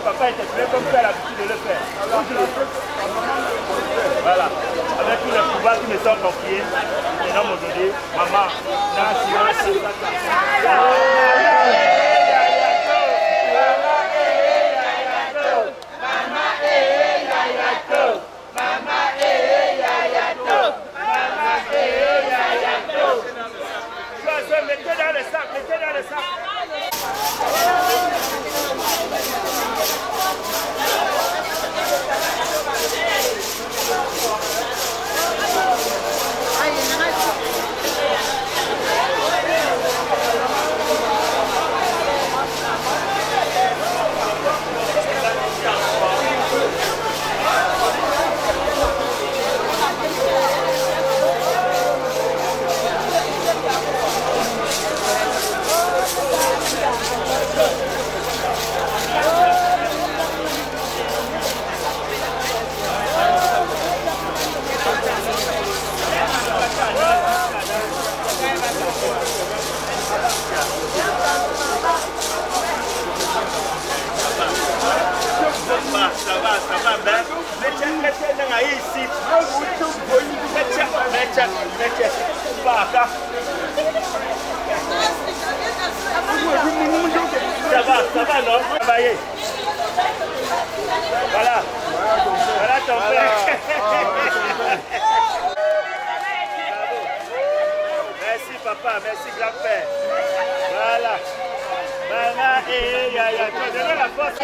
Papa était prêt comme tu as l'habitude de le faire. Voilà. Avec tous les pouvoirs qui me sont confiés, et non aujourd'hui, maman, mettez dans le sac, mettez dans le sac. Ça va, non? Travailler. Voilà. Voilà ton père. Merci papa, merci grand-père. Voilà. Maman et Yaya, tu as donné la force.